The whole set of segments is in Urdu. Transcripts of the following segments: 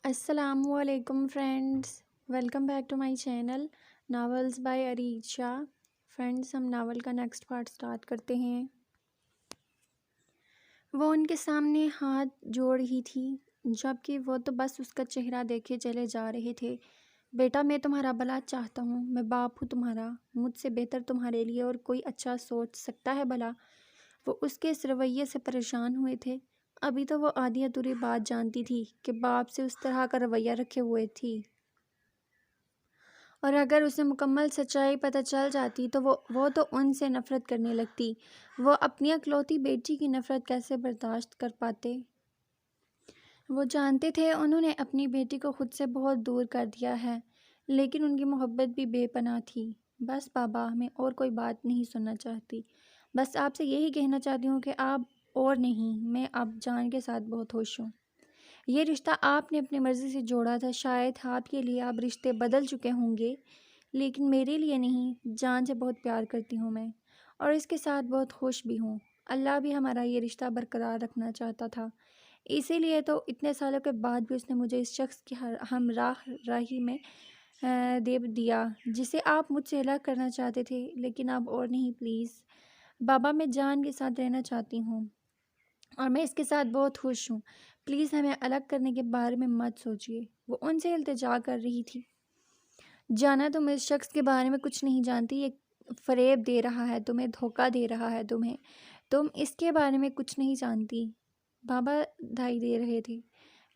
السلام علیکم friends, welcome back to my channel novels by Arisha. Friends, ہم ناول کا نیکسٹ پارٹ سٹارٹ کرتے ہیں۔ وہ ان کے سامنے ہاتھ جوڑ رہی تھی، جبکہ وہ تو بس اس کا چہرہ دیکھے چلے جا رہے تھے۔ بیٹا، میں تمہارا بھلا چاہتا ہوں، میں باپ ہوں تمہارا، مجھ سے بہتر تمہارے لیے اور کوئی اچھا سوچ سکتا ہے بھلا؟ وہ اس کے اس رویے سے پریشان ہوئے تھے۔ ابھی تو وہ آدھی ادھوری بات جانتی تھی کہ باپ سے اس طرح کا رویہ رکھے ہوئے تھی، اور اگر اسے مکمل سچائی پتہ چل جاتی تو وہ تو ان سے نفرت کرنے لگتی۔ وہ اپنی اکلوتی بیٹی کی نفرت کیسے برداشت کر پاتے؟ وہ جانتے تھے انہوں نے اپنی بیٹی کو خود سے بہت دور کر دیا ہے، لیکن ان کی محبت بھی بے پناہ تھی۔ بس بابا، میں اور کوئی بات نہیں سننا چاہتی، بس آپ سے یہی کہنا چاہتی ہوں کہ آپ اور نہیں، میں اب جان کے ساتھ بہت خوش ہوں۔ یہ رشتہ آپ نے اپنی مرضی سے جوڑا تھا، شاید آپ کے لیے اب رشتے بدل چکے ہوں گے، لیکن میرے لیے نہیں۔ جان سے بہت پیار کرتی ہوں میں، اور اس کے ساتھ بہت خوش بھی ہوں۔ اللہ بھی ہمارا یہ رشتہ برقرار رکھنا چاہتا تھا، اسی لیے تو اتنے سالوں کے بعد بھی اس نے مجھے اس شخص کی ہمراہ راہی میں دے دیا جسے آپ مجھ سے الگ کرنا چاہتے تھے، لیکن اب اور نہیں۔ پلیز بابا، میں جان کے ساتھ رہنا چاہتی ہوں اور میں اس کے ساتھ بہت خوش ہوں، پلیز ہمیں الگ کرنے کے بارے میں مت سوچیے۔ وہ ان سے التجا کر رہی تھی۔ جانا، تم اس شخص کے بارے میں کچھ نہیں جانتی، یہ فریب دے رہا ہے تمہیں، دھوکہ دے رہا ہے تمہیں، تم اس کے بارے میں کچھ نہیں جانتی۔ بابا دھائی دے رہے تھے،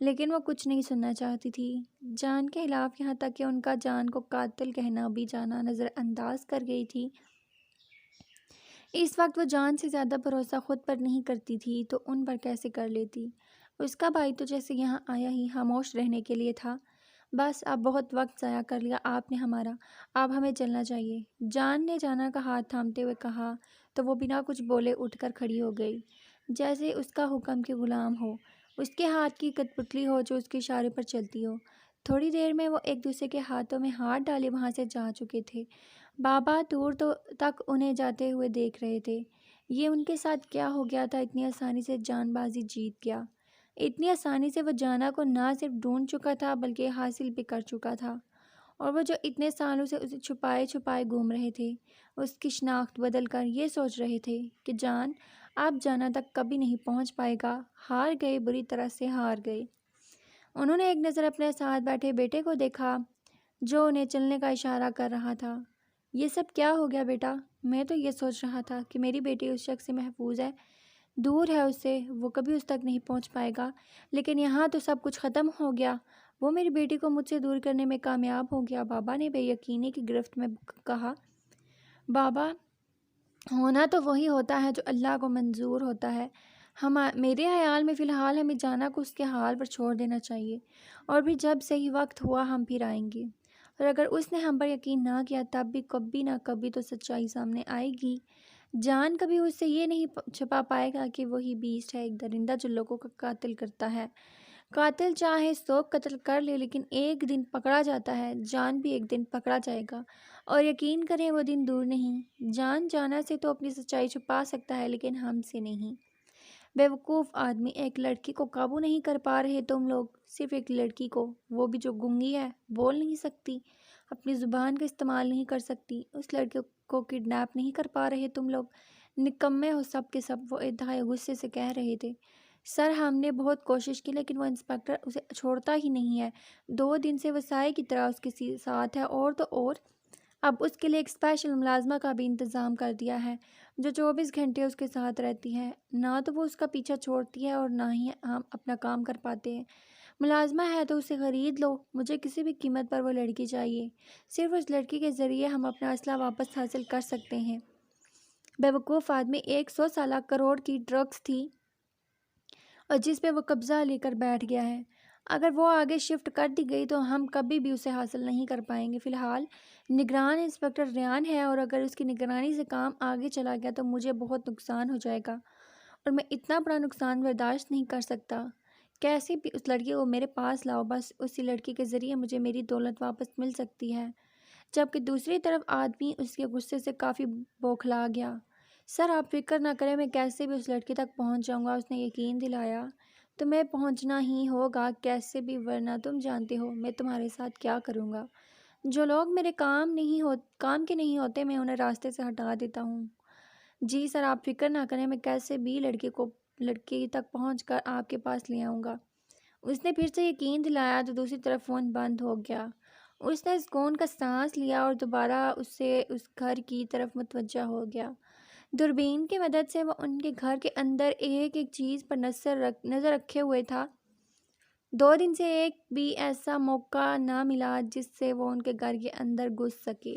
لیکن وہ کچھ نہیں سننا چاہتی تھی۔ جان کے خلاف، یہاں تک کہ ان کا جان کو قاتل کہنا بھی جانا نظر انداز کر گئی تھی۔ اس وقت وہ جان سے زیادہ بھروسہ خود پر نہیں کرتی تھی تو ان پر کیسے کر لیتی؟ اس کا بھائی تو جیسے یہاں آیا ہی خاموش رہنے کے لیے تھا۔ بس اب بہت وقت ضائع کر لیا آپ نے ہمارا، اب ہمیں چلنا چاہیے، جان نے جانا کا ہاتھ تھامتے ہوئے کہا، تو وہ بنا کچھ بولے اٹھ کر کھڑی ہو گئی، جیسے اس کا حکم کے غلام ہو، اس کے ہاتھ کی کٹپتلی ہو جو اس کے اشارے پر چلتی ہو۔ تھوڑی دیر میں وہ ایک دوسرے کے ہاتھوں میں ہاتھ ڈالے وہاں سے جا چکے تھے۔ بابا دور تک انہیں جاتے ہوئے دیکھ رہے تھے۔ یہ ان کے ساتھ کیا ہو گیا تھا؟ اتنی آسانی سے جان بازی جیت گیا، اتنی آسانی سے وہ جانا کو نہ صرف ڈھونڈ چکا تھا بلکہ حاصل بھی کر چکا تھا، اور وہ جو اتنے سالوں سے اسے چھپائے چھپائے گھوم رہے تھے، اس کی شناخت بدل کر یہ سوچ رہے تھے کہ جان اب جانا تک کبھی نہیں پہنچ پائے گا۔ ہار گئے، بری طرح سے ہار گئے۔ انہوں نے ایک نظر اپنے ساتھ بیٹھے بیٹے کو دیکھا جو انہیں چلنے کا اشارہ کر رہا تھا۔ یہ سب کیا ہو گیا بیٹا؟ میں تو یہ سوچ رہا تھا کہ میری بیٹی اس شخص سے محفوظ ہے، دور ہے اس سے، وہ کبھی اس تک نہیں پہنچ پائے گا، لیکن یہاں تو سب کچھ ختم ہو گیا، وہ میری بیٹی کو مجھ سے دور کرنے میں کامیاب ہو گیا۔ بابا نے بے یقینی کی گرفت میں کہا۔ بابا، ہونا تو وہی ہوتا ہے جو اللہ کو منظور ہوتا ہے۔ میرے خیال میں فی الحال ہمیں جانا کو اس کے حال پر چھوڑ دینا چاہیے، اور بھی جب صحیح وقت ہوا ہم پھر آئیں گے، اور اگر اس نے ہم پر یقین نہ کیا تب بھی کبھی نہ کبھی تو سچائی سامنے آئے گی۔ جان کبھی اس سے یہ نہیں چھپا پائے گا کہ وہی بیسٹ ہے، ایک درندہ جو لوگوں کا قاتل کرتا ہے۔ قاتل چاہے 100 قتل کر لے لیکن ایک دن پکڑا جاتا ہے، جان بھی ایک دن پکڑا جائے گا، اور یقین کریں وہ دن دور نہیں۔ جان جانا سے تو اپنی سچائی چھپا سکتا ہے لیکن ہم سے نہیں۔ بیوقوف آدمی، ایک لڑکی کو قابو نہیں کر پا رہے تم لوگ، صرف ایک لڑکی کو، وہ بھی جو گنگی ہے، بول نہیں سکتی، اپنی زبان کا استعمال نہیں کر سکتی، اس لڑکی کو کڈنیپ نہیں کر پا رہے تم لوگ، نکمے ہو سب کے سب۔ وہ انتہائی غصے سے کہہ رہے تھے۔ سر، ہم نے بہت کوشش کی لیکن وہ انسپکٹر اسے چھوڑتا ہی نہیں ہے، 2 دن سے وہ سائے کی طرح اس کے ساتھ ہے، اور تو اور اب اس کے لیے ایک اسپیشل ملازمہ کا بھی انتظام کر دیا ہے جو 24 گھنٹے اس کے ساتھ رہتی ہے، نہ تو وہ اس کا پیچھا چھوڑتی ہے اور نہ ہی ہم اپنا کام کر پاتے ہیں۔ ملازمہ ہے تو اسے خرید لو، مجھے کسی بھی قیمت پر وہ لڑکی چاہیے، صرف اس لڑکی کے ذریعے ہم اپنا اسلحہ واپس حاصل کر سکتے ہیں۔ بیوقوف آدمی، 100 سالہ کروڑ کی ڈرگس تھی اور جس پہ وہ قبضہ لے کر بیٹھ گیا ہے، اگر وہ آگے شفٹ کر دی گئی تو ہم کبھی بھی اسے حاصل نہیں کر پائیں گے۔ فی الحال نگران انسپکٹر ریان ہے، اور اگر اس کی نگرانی سے کام آگے چلا گیا تو مجھے بہت نقصان ہو جائے گا، اور میں اتنا بڑا نقصان برداشت نہیں کر سکتا۔ کیسے بھی اس لڑکی کو میرے پاس لاؤ، بس اسی لڑکی کے ذریعے مجھے میری دولت واپس مل سکتی ہے۔ جبکہ دوسری طرف آدمی اس کے غصے سے کافی بوکھلا گیا۔ سر، آپ فکر نہ کریں، میں کیسے بھی اس لڑکی تک پہنچ جاؤں گا، اس نے یقین دلایا۔ تمہیں پہنچنا ہی ہوگا کیسے بھی، ورنہ تم جانتے ہو میں تمہارے ساتھ کیا کروں گا۔ جو لوگ میرے کام کے نہیں ہوتے میں انہیں راستے سے ہٹا دیتا ہوں۔ جی سر، آپ فکر نہ کریں، میں کیسے بھی لڑکی تک پہنچ کر آپ کے پاس لے آؤں گا۔ اس نے پھر سے یقین دلایا تو دوسری طرف فون بند ہو گیا۔ اس نے سکون کا سانس لیا اور دوبارہ اسے اس گھر کی طرف متوجہ ہو گیا۔ دوربین کی مدد سے وہ ان کے گھر کے اندر ایک ایک چیز پر نظر رکھے ہوئے تھا۔ 2 دن سے ایک بھی ایسا موقع نہ ملا جس سے وہ ان کے گھر کے اندر گھس سکے۔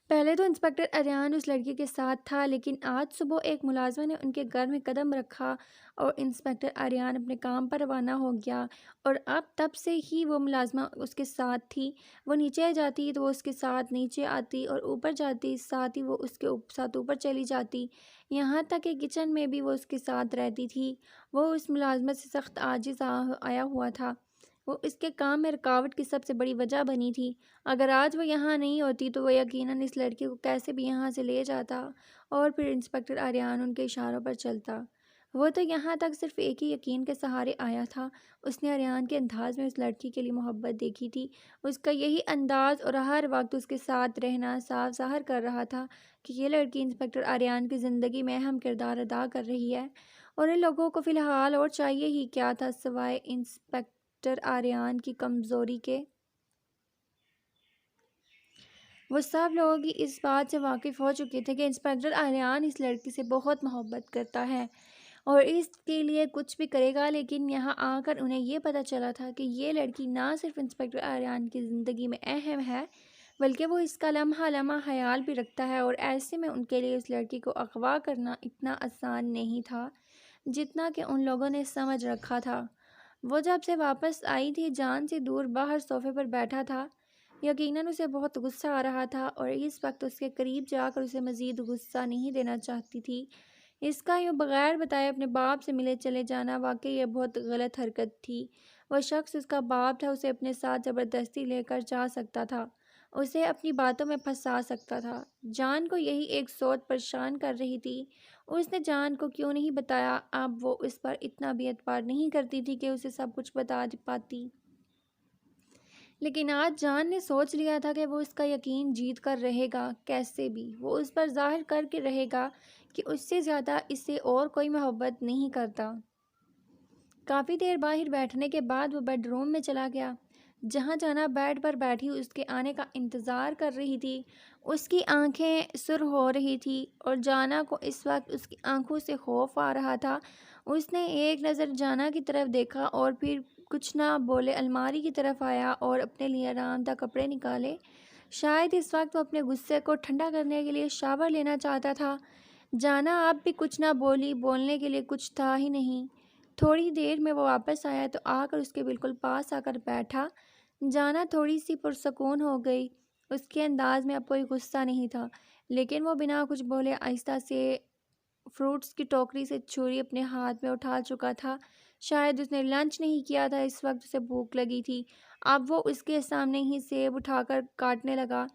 پہلے تو انسپکٹر آریان اس لڑکی کے ساتھ تھا، لیکن آج صبح ایک ملازمہ نے ان کے گھر میں قدم رکھا اور انسپکٹر آریان اپنے کام پر روانہ ہو گیا، اور اب تب سے ہی وہ ملازمہ اس کے ساتھ تھی۔ وہ نیچے جاتی تو وہ اس کے ساتھ نیچے آتی، اور اوپر جاتی ساتھ ہی وہ اس کے ساتھ اوپر چلی جاتی، یہاں تک کہ کچن میں بھی وہ اس کے ساتھ رہتی تھی۔ وہ اس ملازمت سے سخت عاجز آیا ہوا تھا۔ وہ اس کے کام میں رکاوٹ کی سب سے بڑی وجہ بنی تھی۔ اگر آج وہ یہاں نہیں ہوتی تو وہ یقیناً اس لڑکی کو کیسے بھی یہاں سے لے جاتا، اور پھر انسپکٹر آریان ان کے اشاروں پر چلتا۔ وہ تو یہاں تک صرف ایک ہی یقین کے سہارے آیا تھا۔ اس نے آریان کے انداز میں اس لڑکی کے لیے محبت دیکھی تھی۔ اس کا یہی انداز اور ہر وقت اس کے ساتھ رہنا صاف ظاہر کر رہا تھا کہ یہ لڑکی انسپکٹر آریان کی زندگی میں اہم کردار ادا کر رہی ہے، اور ان لوگوں کو فی الحال اور چاہیے ہی کیا تھا سوائے انسپکٹر آریان کی کمزوری کے۔ وہ سب لوگ ہی اس بات سے واقف ہو چکے تھے کہ انسپکٹر آریان اس لڑکی سے بہت محبت کرتا ہے اور اس کے لیے کچھ بھی کرے گا، لیکن یہاں آ کر انہیں یہ پتہ چلا تھا کہ یہ لڑکی نہ صرف انسپکٹر آریان کی زندگی میں اہم ہے، بلکہ وہ اس کا لمحہ لمحہ خیال بھی رکھتا ہے، اور ایسے میں ان کے لیے اس لڑکی کو اغوا کرنا اتنا آسان نہیں تھا جتنا کہ ان لوگوں نے سمجھ رکھا تھا۔ وہ جب سے واپس آئی تھی جان سے دور باہر صوفے پر بیٹھا تھا۔ یقیناً اسے بہت غصہ آ رہا تھا، اور اس وقت اس کے قریب جا کر اسے مزید غصہ نہیں دینا چاہتی تھی۔ اس کا یوں بغیر بتائے اپنے باپ سے ملے چلے جانا واقعی یہ بہت غلط حرکت تھی۔ وہ شخص اس کا باپ تھا، اسے اپنے ساتھ زبردستی لے کر جا سکتا تھا، اسے اپنی باتوں میں پھنسا سکتا تھا۔ جان کو یہی ایک سوچ پریشان کر رہی تھی۔ اس نے جان کو کیوں نہیں بتایا؟ اب وہ اس پر اتنا بھی اعتبار نہیں کرتی تھی کہ اسے سب کچھ بتا پاتی، لیکن آج جان نے سوچ لیا تھا کہ وہ اس کا یقین جیت کر رہے گا، کیسے بھی وہ اس پر ظاہر کر کے رہے گا کہ اس سے زیادہ اسے اور کوئی محبت نہیں کرتا۔ کافی دیر باہر بیٹھنے کے بعد وہ بیڈ روم میں چلا گیا، جہاں جانا بیڈ پر بیٹھی اس کے آنے کا انتظار کر رہی تھی۔ اس کی آنکھیں سرخ ہو رہی تھی، اور جانا کو اس وقت اس کی آنکھوں سے خوف آ رہا تھا۔ اس نے ایک نظر جانا کی طرف دیکھا اور پھر کچھ نہ بولے الماری کی طرف آیا اور اپنے لیے آرام دہ کپڑے نکالے۔ شاید اس وقت وہ اپنے غصے کو ٹھنڈا کرنے کے لیے شاور لینا چاہتا تھا۔ جانا اب بھی کچھ نہ بولی، بولنے کے لیے کچھ تھا ہی نہیں۔ تھوڑی دیر میں وہ واپس آیا تو آ کر اس کے بالکل پاس آ کر بیٹھا۔ جانا تھوڑی سی پرسکون ہو گئی۔ اس کے انداز میں اب کوئی غصہ نہیں تھا، لیکن وہ بنا کچھ بولے آہستہ سے فروٹس کی ٹوکری سے چھری اپنے ہاتھ میں اٹھا چکا تھا۔ شاید اس نے لنچ نہیں کیا تھا، اس وقت اسے بھوک لگی تھی۔ اب وہ اس کے سامنے ہی سیب اٹھا کر کاٹنے لگا۔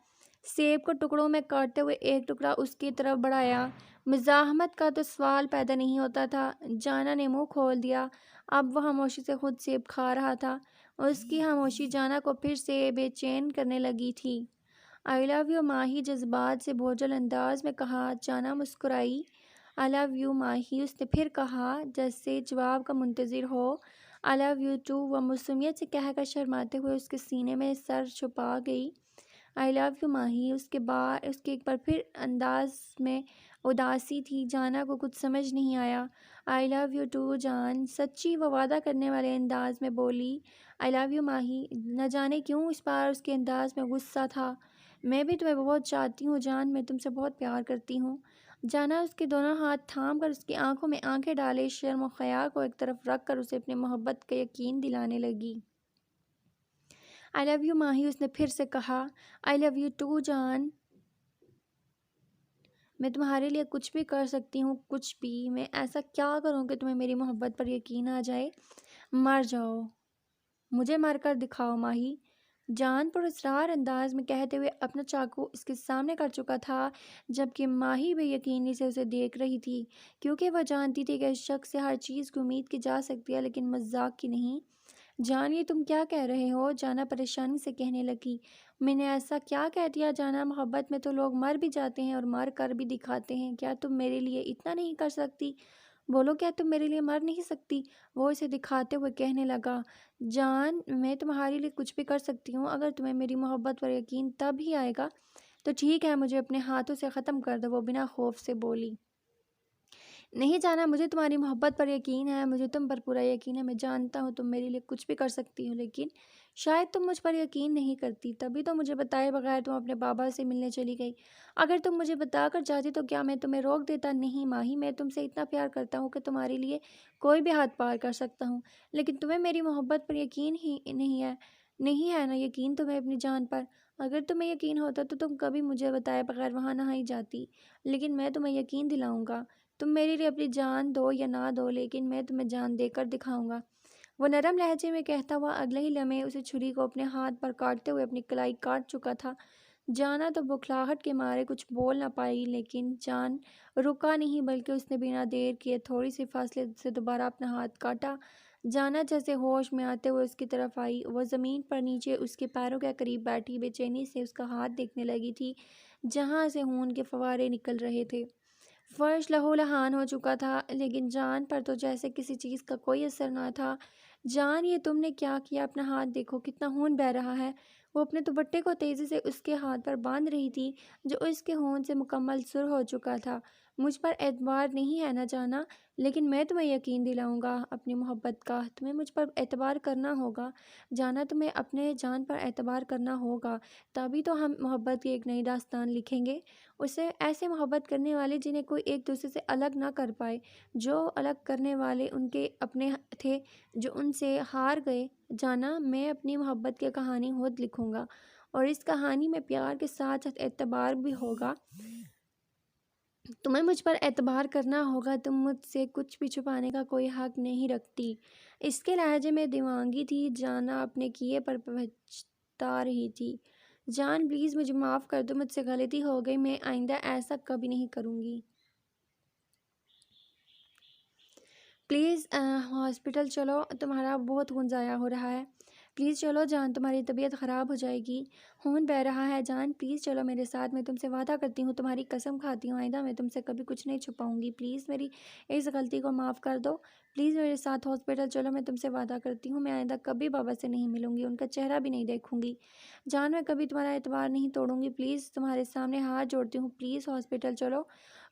سیب کو ٹکڑوں میں کاٹتے ہوئے ایک ٹکڑا اس کی طرف بڑھایا۔ مزاحمت کا تو سوال پیدا نہیں ہوتا تھا۔ جانا نے منہ کھول دیا۔ اب وہ خاموشی سے خود سیب کھا رہا تھا۔ اس کی خاموشی جانا کو پھر سے بے چین کرنے لگی تھی۔ "آئی لو یو ماہی" جذبات سے بوجھل انداز میں کہا۔ جانا مسکرائی۔ "آئی لو یو ماہی" اس نے پھر کہا، جیسے جواب کا منتظر ہو۔ "آئی لو یو ٹو" وہ معصومیت سے کہہ کر شرماتے ہوئے اس کے سینے میں سر چھپا گئی۔ "آئی لو یو ماہی" اس کے ایک بار پھر انداز میں اداسی تھی۔ جانا کو کچھ سمجھ نہیں آیا۔ "آئی لو یو ٹو جان" سچی وہ وعدہ کرنے والے انداز میں بولی۔ "آئی لو یو ماہی" نہ جانے کیوں اس بار اس کے انداز میں غصہ تھا۔ "میں بھی تمہیں بہت چاہتی ہوں جان، میں تم سے بہت پیار کرتی ہوں" جانا اس کے دونوں ہاتھ تھام کر اس کی آنکھوں میں آنکھیں ڈالے شرم و حیا کو ایک طرف رکھ کر اسے اپنے محبت کا یقین دلانے لگی۔ "آئی لو یو ماہی" اس نے پھر سے کہا۔ "آئی لو یو ٹو جان" میں تمہارے لیے کچھ بھی کر سکتی ہوں، کچھ بھی۔ میں ایسا کیا کروں کہ تمہیں میری محبت پر یقین آ جائے؟ مر جاؤ، مجھے مر کر دکھاؤ ماہی۔ جان پر اسرار انداز میں کہتے ہوئے اپنا چاقو اس کے سامنے کر چکا تھا، جبکہ ماہی بے یقینی سے اسے دیکھ رہی تھی، کیونکہ وہ جانتی تھی کہ اس شخص سے ہر چیز کی امید کی جا سکتی ہے لیکن مذاق کی نہیں۔ جان، یہ تم کیا کہہ رہے ہو؟ جانا پریشانی سے کہنے لگی۔ میں نے ایسا کیا کہہ دیا جانا؟ محبت میں تو لوگ مر بھی جاتے ہیں اور مر کر بھی دکھاتے ہیں، کیا تم میرے لیے اتنا نہیں کر سکتی؟ بولو، کیا تم میرے لیے مر نہیں سکتی؟ وہ اسے دکھاتے ہوئے کہنے لگا۔ جان، میں تمہارے لیے کچھ بھی کر سکتی ہوں، اگر تمہیں میری محبت پر یقین تب ہی آئے گا تو ٹھیک ہے، مجھے اپنے ہاتھوں سے ختم کر دو، وہ بنا خوف سے بولی۔ نہیں جانا، مجھے تمہاری محبت پر یقین ہے، مجھے تم پر پورا یقین ہے، میں جانتا ہوں تم میرے لیے کچھ بھی کر سکتی ہو، لیکن شاید تم مجھ پر یقین نہیں کرتی، تبھی تو مجھے بتائے بغیر تم اپنے بابا سے ملنے چلی گئی۔ اگر تم مجھے بتا کر جاتی تو کیا میں تمہیں روک دیتا؟ نہیں ماہی، میں تم سے اتنا پیار کرتا ہوں کہ تمہارے لیے کوئی بھی حد پار کر سکتا ہوں، لیکن تمہیں میری محبت پر یقین ہی نہیں ہے نا یقین تمہیں اپنی جان پر؟ اگر تمہیں یقین ہوتا تو تم کبھی مجھے بتائے بغیر وہاں نہ ہی جاتی، لیکن میں تمہیں یقین دلاؤں گا۔ تم میرے لیے اپنی جان دو یا نہ دو، لیکن میں تمہیں جان دے کر دکھاؤں گا، وہ نرم لہجے میں کہتا ہوا اگلے ہی لمحے اسے چھری کو اپنے ہاتھ پر کاٹتے ہوئے اپنی کلائی کاٹ چکا تھا۔ جانا تو بکھلاہٹ کے مارے کچھ بول نہ پائی، لیکن جان رکا نہیں، بلکہ اس نے بنا دیر کیے تھوڑی سی فاصلے سے دوبارہ اپنا ہاتھ کاٹا۔ جانا جیسے ہوش میں آتے ہوئے اس کی طرف آئی، وہ زمین پر نیچے اس کے پیروں کے قریب بیٹھی بے چینی سے اس کا ہاتھ دیکھنے لگی تھی جہاں سے خون کے فوارے نکل رہے تھے۔ فرش لہو لہان ہو چکا تھا، لیکن جان پر تو جیسے کسی چیز کا کوئی اثر نہ تھا۔ جان، یہ تم نے کیا کیا؟ اپنا ہاتھ دیکھو، کتنا خون بہہ رہا ہے۔ وہ اپنے دوپٹے کو تیزی سے اس کے ہاتھ پر باندھ رہی تھی جو اس کے خون سے مکمل سرخ ہو چکا تھا۔ مجھ پر اعتبار نہیں ہے نہ جانا، لیکن میں تمہیں یقین دلاؤں گا اپنی محبت کا، تمہیں مجھ پر اعتبار کرنا ہوگا جانا، تمہیں اپنے جان پر اعتبار کرنا ہوگا، تبھی تو ہم محبت کی ایک نئی داستان لکھیں گے، اسے ایسے محبت کرنے والے جنہیں کوئی ایک دوسرے سے الگ نہ کر پائے، جو الگ کرنے والے ان کے اپنے تھے جو ان سے ہار گئے۔ جانا، میں اپنی محبت کی کہانی خود لکھوں گا، اور اس کہانی میں پیار کے ساتھ ساتھ اعتبار بھی ہوگا، تمہیں مجھ پر اعتبار کرنا ہوگا، تم مجھ سے کچھ بھی چھپانے کا کوئی حق نہیں رکھتی۔ اس کے لہجے میں دیوانگی تھی۔ جانا اپنے کیے پر پچھتا رہی تھی۔ جان، پلیز مجھے معاف کر دو، مجھ سے غلطی ہو گئی، میں آئندہ ایسا کبھی نہیں کروں گی۔ پلیز ہاسپٹل چلو، تمہارا بہت خون ضائع ہو رہا ہے، پلیز چلو جان، تمہاری طبیعت خراب ہو جائے گی، خون بہہ رہا ہے جان، پلیز چلو میرے ساتھ، میں تم سے وعدہ کرتی ہوں، تمہاری قسم کھاتی ہوں، آئندہ میں تم سے کبھی کچھ نہیں چھپاؤں گی، پلیز میری اس غلطی کو معاف کر دو، پلیز میرے ساتھ ہاسپٹل چلو، میں تم سے وعدہ کرتی ہوں میں آئندہ کبھی بابا سے نہیں ملوں گی، ان کا چہرہ بھی نہیں دیکھوں گی جان، میں کبھی تمہارا اعتبار نہیں توڑوں گی، پلیز تمہارے سامنے ہاتھ جوڑتی ہوں، پلیز ہاسپٹل چلو،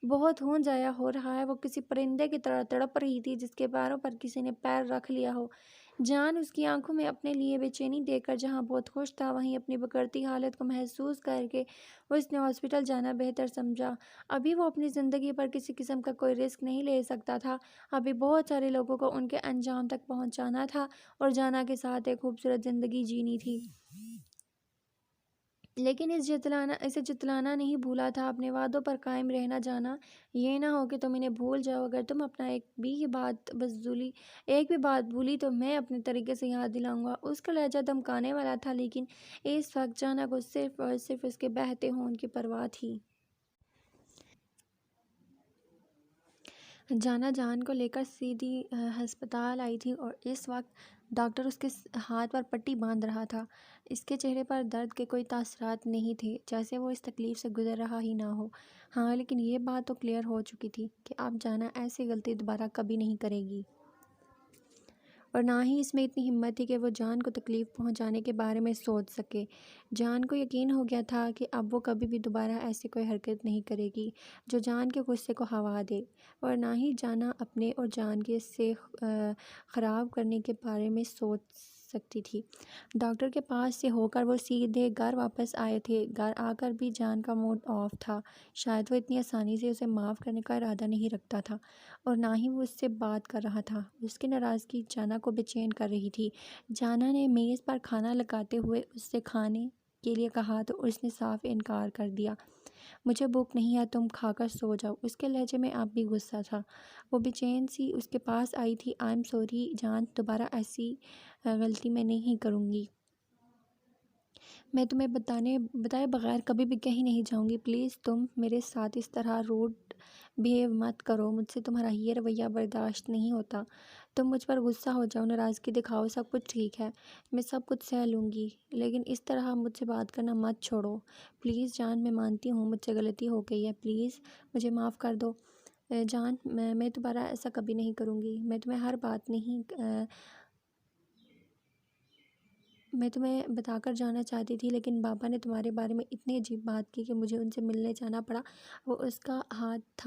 بہت خون ضائع ہو رہا ہے۔ وہ کسی پرندے کی طرح تڑپ رہی تھی جس کے پیروں پر کسی نے پیر رکھ لیا ہو۔ جان اس کی آنکھوں میں اپنے لیے بے چینی دیکھ کر جہاں بہت خوش تھا، وہیں اپنی بگڑتی حالت کو محسوس کر کے اس نے ہاسپٹل جانا بہتر سمجھا۔ ابھی وہ اپنی زندگی پر کسی قسم کا کوئی رسک نہیں لے سکتا تھا، ابھی بہت سارے لوگوں کو ان کے انجام تک پہنچانا تھا اور جانا کے ساتھ ایک خوبصورت زندگی جینی تھی۔ لیکن اسے جتلانا نہیں بھولا تھا، اپنے وعدوں پر قائم رہنا جانا، یہ نہ ہو کہ تم انہیں بھول جاؤ، اگر تم اپنا ایک بھی بات بھولی تو میں اپنے طریقے سے یاد دلاؤں گا۔ اس کا لہجہ دمکانے والا تھا، لیکن اس وقت جانا کو صرف اور صرف اس کے بہتے خون کی پرواہ تھی۔ جانا جان کو لے کر سیدھی ہسپتال آئی تھی اور اس وقت ڈاکٹر اس کے ہاتھ پر پٹی باندھ رہا تھا۔ اس کے چہرے پر درد کے کوئی تاثرات نہیں تھے، جیسے وہ اس تکلیف سے گزر رہا ہی نہ ہو۔ ہاں، لیکن یہ بات تو کلیئر ہو چکی تھی کہ اب جانا ایسی غلطی دوبارہ کبھی نہیں کرے گی، اور نہ ہی اس میں اتنی ہمت تھی کہ وہ جان کو تکلیف پہنچانے کے بارے میں سوچ سکے۔ جان کو یقین ہو گیا تھا کہ اب وہ کبھی بھی دوبارہ ایسی کوئی حرکت نہیں کرے گی جو جان کے غصے کو ہوا دے، اور نہ ہی جانا اپنے اور جان کے سے خراب کرنے کے بارے میں سوچ سکتی تھی۔ ڈاکٹر کے پاس سے ہو کر وہ سیدھے گھر واپس آئے تھے۔ گھر آ کر بھی جان کا موڈ آف تھا، شاید وہ اتنی آسانی سے اسے معاف کرنے کا ارادہ نہیں رکھتا تھا، اور نہ ہی وہ اس سے بات کر رہا تھا۔ اس کی ناراضگی جانا کو بے چین کر رہی تھی۔ جانا نے میز پر کھانا لگاتے ہوئے اس سے کھانے کے لیے کہا تو اس نے صاف انکار کر دیا۔ مجھے بھوک نہیں ہے، تم کھا کر سو جاؤ۔ اس کے لہجے میں اب بھی غصہ تھا۔ وہ بے چین سی اس کے پاس آئی تھی۔ آئی ایم سوری جان، دوبارہ ایسی غلطی میں نہیں کروں گی۔ میں تمہیں بتائے بغیر کبھی بھی کہیں نہیں جاؤں گی، پلیز تم میرے ساتھ اس طرح روڈ بیہیو مت کرو، مجھ سے تمہارا یہ رویہ برداشت نہیں ہوتا۔ تم مجھ پر غصہ ہو جاؤ، ناراضگی دکھاؤ، سب کچھ ٹھیک ہے، میں سب کچھ سہ لوں گی، لیکن اس طرح مجھ سے بات کرنا مت چھوڑو پلیز جان۔ میں مانتی ہوں مجھ سے غلطی ہو گئی ہے، پلیز مجھے معاف کر دو جان، میں دوبارہ ایسا کبھی نہیں کروں گی۔ میں تمہیں بتا کر جانا چاہتی تھی، لیکن بابا نے تمہارے بارے میں اتنی عجیب بات کی کہ مجھے ان سے ملنے جانا پڑا۔ وہ اس کا ہاتھ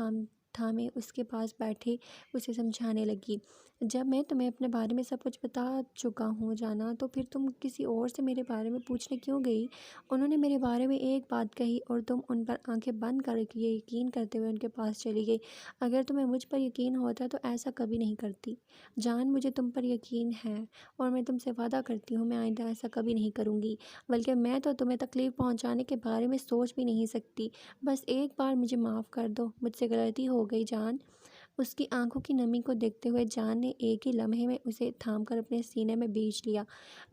تھامے اس کے پاس بیٹھے اسے سمجھانے لگی، جب میں تمہیں اپنے بارے میں سب کچھ بتا چکا ہوں جانا، تو پھر تم کسی اور سے میرے بارے میں پوچھنے کیوں گئی؟ انہوں نے میرے بارے میں ایک بات کہی اور تم ان پر آنکھیں بند کر کے یقین کرتے ہوئے ان کے پاس چلی گئی۔ اگر تمہیں مجھ پر یقین ہوتا تو ایسا کبھی نہیں کرتی جان، مجھے تم پر یقین ہے اور میں تم سے وعدہ کرتی ہوں میں آئندہ ایسا کبھی نہیں کروں گی، بلکہ میں تو تمہیں تکلیف پہنچانے کے بارے میں سوچ بھی نہیں سکتی۔ بس ایک بار مجھے معاف کر دو، مجھ سے غلطی ہو گئی جان۔ اس کی آنکھوں کی نمی کو دیکھتے ہوئے جان نے ایک ہی لمحے میں اسے تھام کر اپنے سینے میں بیچ لیا۔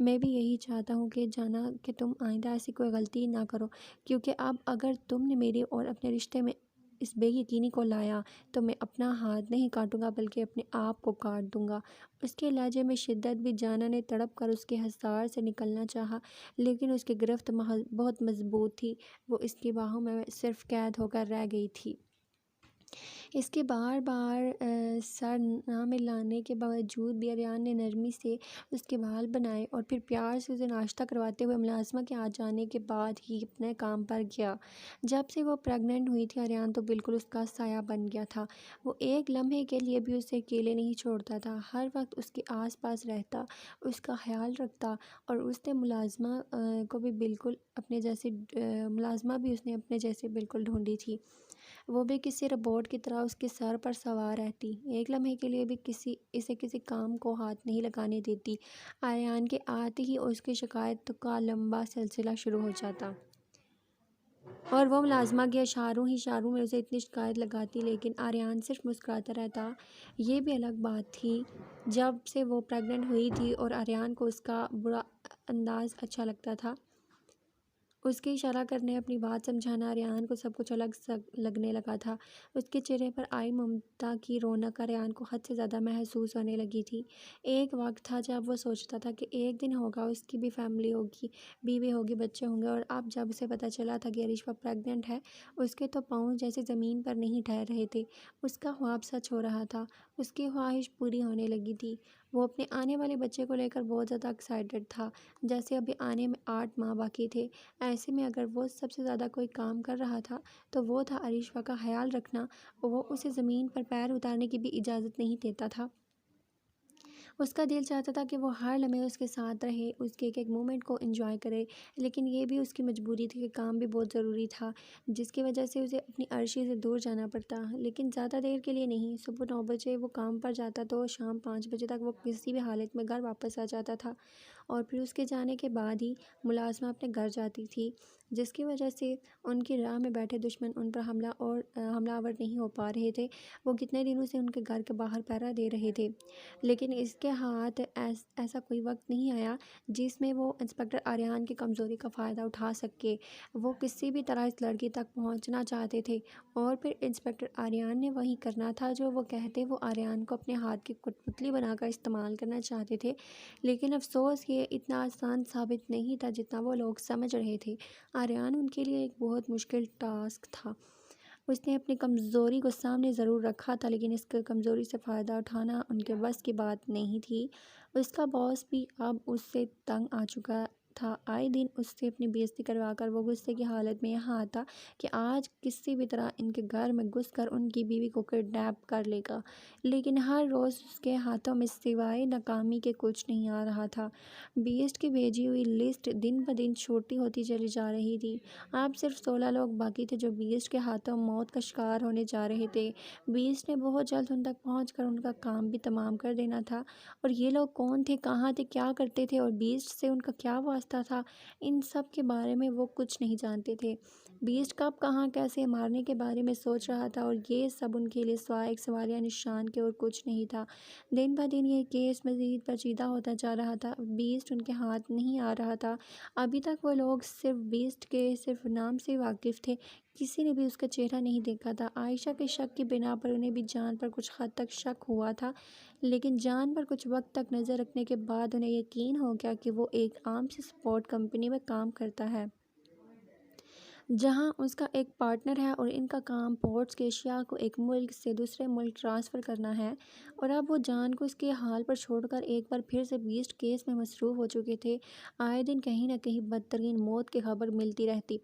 میں بھی یہی چاہتا ہوں کہ جانا کہ تم آئندہ ایسی کوئی غلطی نہ کرو، کیونکہ اب اگر تم نے میرے اور اپنے رشتے میں اس بے یقینی کو لایا تو میں اپنا ہاتھ نہیں کاٹوں گا بلکہ اپنے آپ کو کاٹ دوں گا۔ اس کے لہجے میں شدت بھی جانا نے تڑپ کر اس کے حصار سے نکلنا چاہا، لیکن اس کی گرفت بہت مضبوط تھی، وہ اس کی باہوں میں صرف قید ہو کر رہ گئی تھی۔ اس کے بار بار سر نہ ملانے کے باوجود بھی اریان نے نرمی سے اس کے بال بنائے اور پھر پیار سے اسے ناشتہ کرواتے ہوئے ملازمہ کے آ جانے کے بعد ہی اپنے کام پر گیا۔ جب سے وہ پریگننٹ ہوئی تھی اریان تو بالکل اس کا سایہ بن گیا تھا، وہ ایک لمحے کے لیے بھی اسے اکیلے نہیں چھوڑتا تھا، ہر وقت اس کے آس پاس رہتا، اس کا خیال رکھتا، اور اس نے ملازمہ کو بھی بالکل اپنے جیسے ملازمہ بھی اس نے اپنے جیسے بالکل ڈھونڈی تھی، وہ بھی کسی روبوٹ کی طرح اس کے سر پر سوار رہتی، ایک لمحے کے لیے بھی اسے کسی کام کو ہاتھ نہیں لگانے دیتی۔ آریان کے آتے ہی اس کی شکایت کا لمبا سلسلہ شروع ہو جاتا اور وہ ملازمہ کے اشاروں میں اسے اتنی شکایت لگاتی، لیکن آریان صرف مسکراتا رہتا۔ یہ بھی الگ بات تھی جب سے وہ پریگننٹ ہوئی تھی اور آریان کو اس کا برا انداز اچھا لگتا تھا، اس کے اشارہ کرنے، اپنی بات سمجھانا، آریان کو سب کچھ الگ لگنے لگا تھا۔ اس کے چہرے پر آئی ممتا کی رونق آریان کو حد سے زیادہ محسوس ہونے لگی تھی۔ ایک وقت تھا جب وہ سوچتا تھا کہ ایک دن ہوگا اس کی بھی فیملی ہوگی، بیوی ہوگی، بچے ہوں گے، اور اب جب اسے پتہ چلا تھا کہ ارشفا پریگننٹ ہے، اس کے تو پاؤں جیسے زمین پر نہیں ٹھہر رہے تھے۔ اس کا خواب سچ ہو رہا تھا، اس کی خواہش پوری ہونے لگی تھی۔ وہ اپنے آنے والے بچے کو لے کر بہت زیادہ ایکسائٹڈ تھا، جیسے ابھی آنے میں 8 ماہ باقی تھے۔ ایسے میں اگر وہ سب سے زیادہ کوئی کام کر رہا تھا تو وہ تھا ارشفا کا خیال رکھنا، وہ اسے زمین پر پیر اتارنے کی بھی اجازت نہیں دیتا تھا۔ اس کا دل چاہتا تھا کہ وہ ہر لمحے اس کے ساتھ رہے، اس کے ایک ایک مومنٹ کو انجوائے کرے، لیکن یہ بھی اس کی مجبوری تھی کہ کام بھی بہت ضروری تھا، جس کی وجہ سے اسے اپنی عرشی سے دور جانا پڑتا، لیکن زیادہ دیر کے لیے نہیں۔ صبح 9 بجے وہ کام پر جاتا تو شام 5 بجے تک وہ کسی بھی حالت میں گھر واپس آ جاتا تھا، اور پھر اس کے جانے کے بعد ہی ملازمہ اپنے گھر جاتی تھی، جس کی وجہ سے ان کی راہ میں بیٹھے دشمن ان پر حملہ آور نہیں ہو پا رہے تھے۔ وہ کتنے دنوں سے ان کے گھر کے باہر پہرا دے رہے تھے، لیکن اس کے ہاتھ ایسا کوئی وقت نہیں آیا جس میں وہ انسپکٹر آریان کی کمزوری کا فائدہ اٹھا سکے۔ وہ کسی بھی طرح اس لڑکی تک پہنچنا چاہتے تھے، اور پھر انسپکٹر آریان نے وہی کرنا تھا جو وہ کہتے۔ وہ آریان کو اپنے ہاتھ کی کٹپتلی بنا کر استعمال کرنا چاہتے تھے، لیکن افسوس یہ اتنا آسان ثابت نہیں تھا جتنا وہ لوگ سمجھ رہے تھے۔ آریان ان کے لیے ایک بہت مشکل ٹاسک تھا۔ اس نے اپنی کمزوری کو سامنے ضرور رکھا تھا، لیکن اس کی کمزوری سے فائدہ اٹھانا ان کے بس کی بات نہیں تھی۔ اس کا باس بھی اب اس سے تنگ آ چکا تھا، آئے دن اس سے اپنی بےعزتی کروا کر وہ غصے کی حالت میں یہاں آتا کہ آج کسی بھی طرح ان کے گھر میں گھس کر ان کی بیوی کو کڈنیپ کر لے گا، لیکن ہر روز اس کے ہاتھوں میں سوائے ناکامی کے کچھ نہیں آ رہا تھا۔ بیسٹ کی بھیجی ہوئی لسٹ دن بدن چھوٹی ہوتی چلی جا رہی تھی، اب صرف 16 لوگ باقی تھے جو بیسٹ کے ہاتھوں موت کا شکار ہونے جا رہے تھے۔ بیسٹ نے بہت جلد ان تک پہنچ کر ان کا کام بھی تمام کر دینا تھا، اور یہ لوگ کون تھے، کہاں تھے، کیا کرتے تھے اور بیسٹ سے ان کا کیا واسطہ تھا، ان سب کے بارے میں وہ کچھ نہیں جانتے تھے۔ بیسٹ کب کہاں کیسے مارنے کے بارے میں سوچ رہا تھا، اور یہ سب ان کے لیے سوائے ایک سوالیہ نشان کے اور کچھ نہیں تھا۔ دن بہ دن یہ کیس مزید پیچیدہ ہوتا جا رہا تھا۔ بیسٹ ان کے ہاتھ نہیں آ رہا تھا۔ ابھی تک وہ لوگ صرف بیسٹ کے صرف نام سے واقف تھے، کسی نے بھی اس کا چہرہ نہیں دیکھا تھا۔ عائشہ کے شک کی بنا پر انہیں بھی جان پر کچھ حد تک شک ہوا تھا، لیکن جان پر کچھ وقت تک نظر رکھنے کے بعد انہیں یقین ہو گیا کہ وہ ایک عام سی سپورٹ کمپنی میں کام کرتا ہے، جہاں اس کا ایک پارٹنر ہے اور ان کا کام پورٹس کی اشیاء کو ایک ملک سے دوسرے ملک ٹرانسفر کرنا ہے۔ اور اب وہ جان کو اس کے حال پر چھوڑ کر ایک بار پھر سے بیسٹ کیس میں مصروف ہو چکے تھے۔ آئے دن کہیں نہ کہیں بدترین موت کی خبر ملتی رہتی۔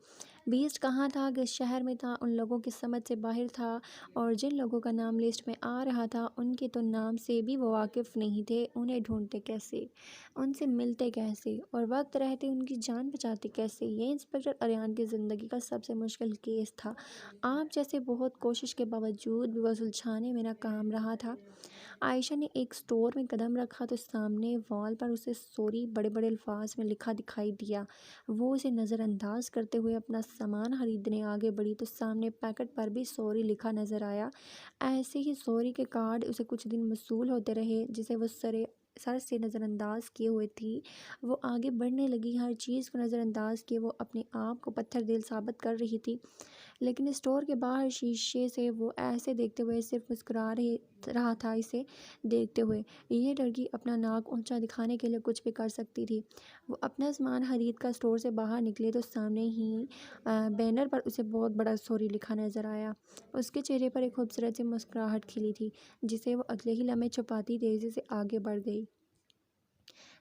بیسٹ کہاں تھا؟ کس شہر میں تھا؟ ان لوگوں کی سمجھ سے باہر تھا، اور جن لوگوں کا نام لسٹ میں آ رہا تھا ان کے تو نام سے بھی وہ واقف نہیں تھے۔ انہیں ڈھونڈتے کیسے، ان سے ملتے کیسے، اور وقت رہتے ان کی جان بچاتے کیسے؟ یہ انسپکٹر اریان کی زندگی کا سب سے مشکل کیس تھا۔ آپ جیسے بہت کوشش کے باوجود بھی وہ سلجھانے میں ناکام رہا تھا۔ عائشہ نے ایک سٹور میں قدم رکھا تو سامنے وال پر اسے سوری بڑے بڑے الفاظ میں لکھا دکھائی دیا۔ وہ اسے نظر انداز کرتے ہوئے اپنا سامان خریدنے آگے بڑھی تو سامنے پیکٹ پر بھی سوری لکھا نظر آیا۔ ایسے ہی سوری کے کارڈ اسے کچھ دن موصول ہوتے رہے، جسے وہ سر سے نظر انداز کیے ہوئے تھی۔ وہ آگے بڑھنے لگی، ہر چیز کو نظر انداز کیے وہ اپنے آپ کو پتھر دل ثابت کر رہی تھی، لیکن اسٹور کے باہر شیشے سے وہ ایسے دیکھتے ہوئے صرف مسکرا رہا تھا۔ اسے دیکھتے ہوئے یہ لڑکی اپنا ناک اونچا دکھانے کے لیے کچھ بھی کر سکتی تھی۔ وہ اپنا سامان خرید کر اسٹور سے باہر نکلے تو سامنے ہی بینر پر اسے بہت بڑا سوری لکھا نظر آیا۔ اس کے چہرے پر ایک خوبصورت سی مسکراہٹ کھلی تھی، جسے وہ اگلے ہی لمحے چھپاتی تیزی سے آگے بڑھ گئی۔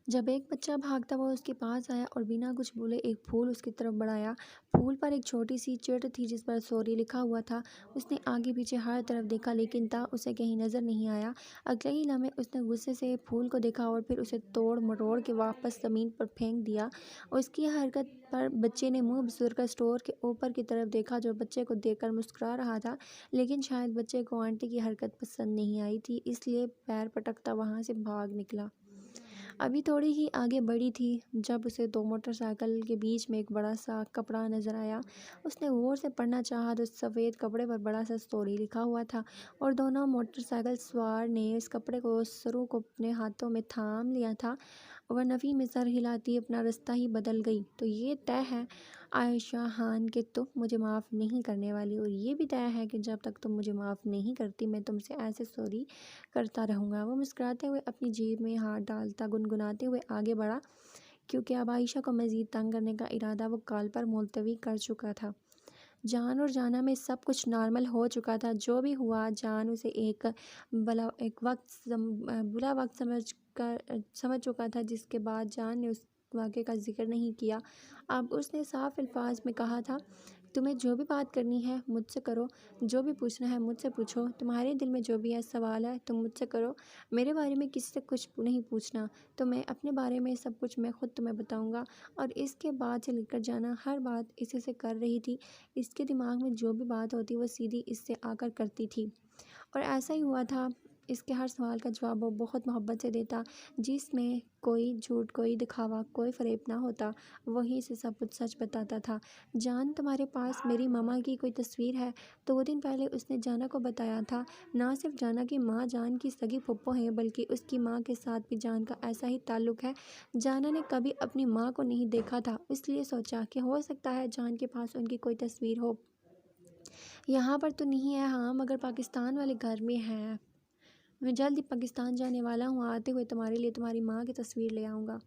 جب ایک بچہ بھاگتا ہوا اس کے پاس آیا اور بنا کچھ بولے ایک پھول اس کی طرف بڑھایا، پھول پر ایک چھوٹی سی چٹ تھی جس پر سوری لکھا ہوا تھا۔ اس نے آگے پیچھے ہر طرف دیکھا لیکن تا اسے کہیں نظر نہیں آیا۔ اگلے ہی لمحے اس نے غصے سے پھول کو دیکھا اور پھر اسے توڑ مروڑ کے واپس زمین پر پھینک دیا۔ اس کی حرکت پر بچے نے منہ بسور کر اسٹور کے اوپر کی طرف دیکھا جو بچے کو دیکھ کر مسکرا رہا تھا، لیکن شاید بچے کو آنٹی کی حرکت پسند نہیں آئی تھی، اس لیے پیر پٹکتا وہاں سے بھاگ نکلا۔ ابھی تھوڑی ہی آگے بڑھی تھی جب اسے دو موٹر سائیکل کے بیچ میں ایک بڑا سا کپڑا نظر آیا۔ اس نے غور سے پڑھنا چاہا تو سفید کپڑے پر بڑا سا سوری لکھا ہوا تھا، اور دونوں موٹر سائیکل سوار نے اس کپڑے کو سروں کو اپنے ہاتھوں میں تھام لیا تھا۔ وہ نفی میں سر ہلاتی اپنا راستہ ہی بدل گئی۔ تو یہ طے ہے عائشہ خان کہ تم مجھے معاف نہیں کرنے والی، اور یہ بھی طے ہے کہ جب تک تم مجھے معاف نہیں کرتی میں تم سے ایسے سوری کرتا رہوں گا۔ وہ مسکراتے ہوئے اپنی جیب میں ہاتھ ڈالتا گنگناتے ہوئے آگے بڑھا، کیونکہ اب عائشہ کو مزید تنگ کرنے کا ارادہ وہ کل پر ملتوی کر چکا تھا۔ جان اور جانا میں سب کچھ نارمل ہو چکا تھا۔ جو بھی ہوا جان اسے ایک برا وقت سمجھ چکا تھا، جس کے بعد جان نے اس واقعے کا ذکر نہیں کیا۔ اب اس نے صاف الفاظ میں کہا تھا، تمہیں جو بھی بات کرنی ہے مجھ سے کرو، جو بھی پوچھنا ہے مجھ سے پوچھو، تمہارے دل میں جو بھی سوال ہے تم مجھ سے کرو، میرے بارے میں کسی سے کچھ نہیں پوچھنا، تو میں اپنے بارے میں سب کچھ میں خود تمہیں بتاؤں گا۔ اور اس کے بعد سے لے کر جانا ہر بات اسے سے کر رہی تھی۔ اس کے دماغ میں جو بھی بات ہوتی وہ سیدھی اس سے آ کر کرتی تھی، اور ایسا ہی ہوا تھا۔ اس کے ہر سوال کا جواب وہ بہت محبت سے دیتا، جس میں کوئی جھوٹ، کوئی دکھاوا، کوئی فریب نہ ہوتا۔ وہی سے سب کچھ سچ بتاتا تھا۔ جان تمہارے پاس میری ماما کی کوئی تصویر ہے؟ 2 دن پہلے اس نے جانا کو بتایا تھا۔ نہ صرف جانا کی ماں جان کی سگی پھپھو ہیں، بلکہ اس کی ماں کے ساتھ بھی جان کا ایسا ہی تعلق ہے۔ جانا نے کبھی اپنی ماں کو نہیں دیکھا تھا، اس لیے سوچا کہ ہو سکتا ہے جان کے پاس ان کی کوئی تصویر ہو۔ یہاں پر تو نہیں ہے، ہاں، مگر پاکستان والے گھر میں ہے۔ میں جلد ہی پاکستان جانے والا ہوں، آتے ہوئے تمہارے لیے تمہاری ماں کی تصویر لے آؤں گا۔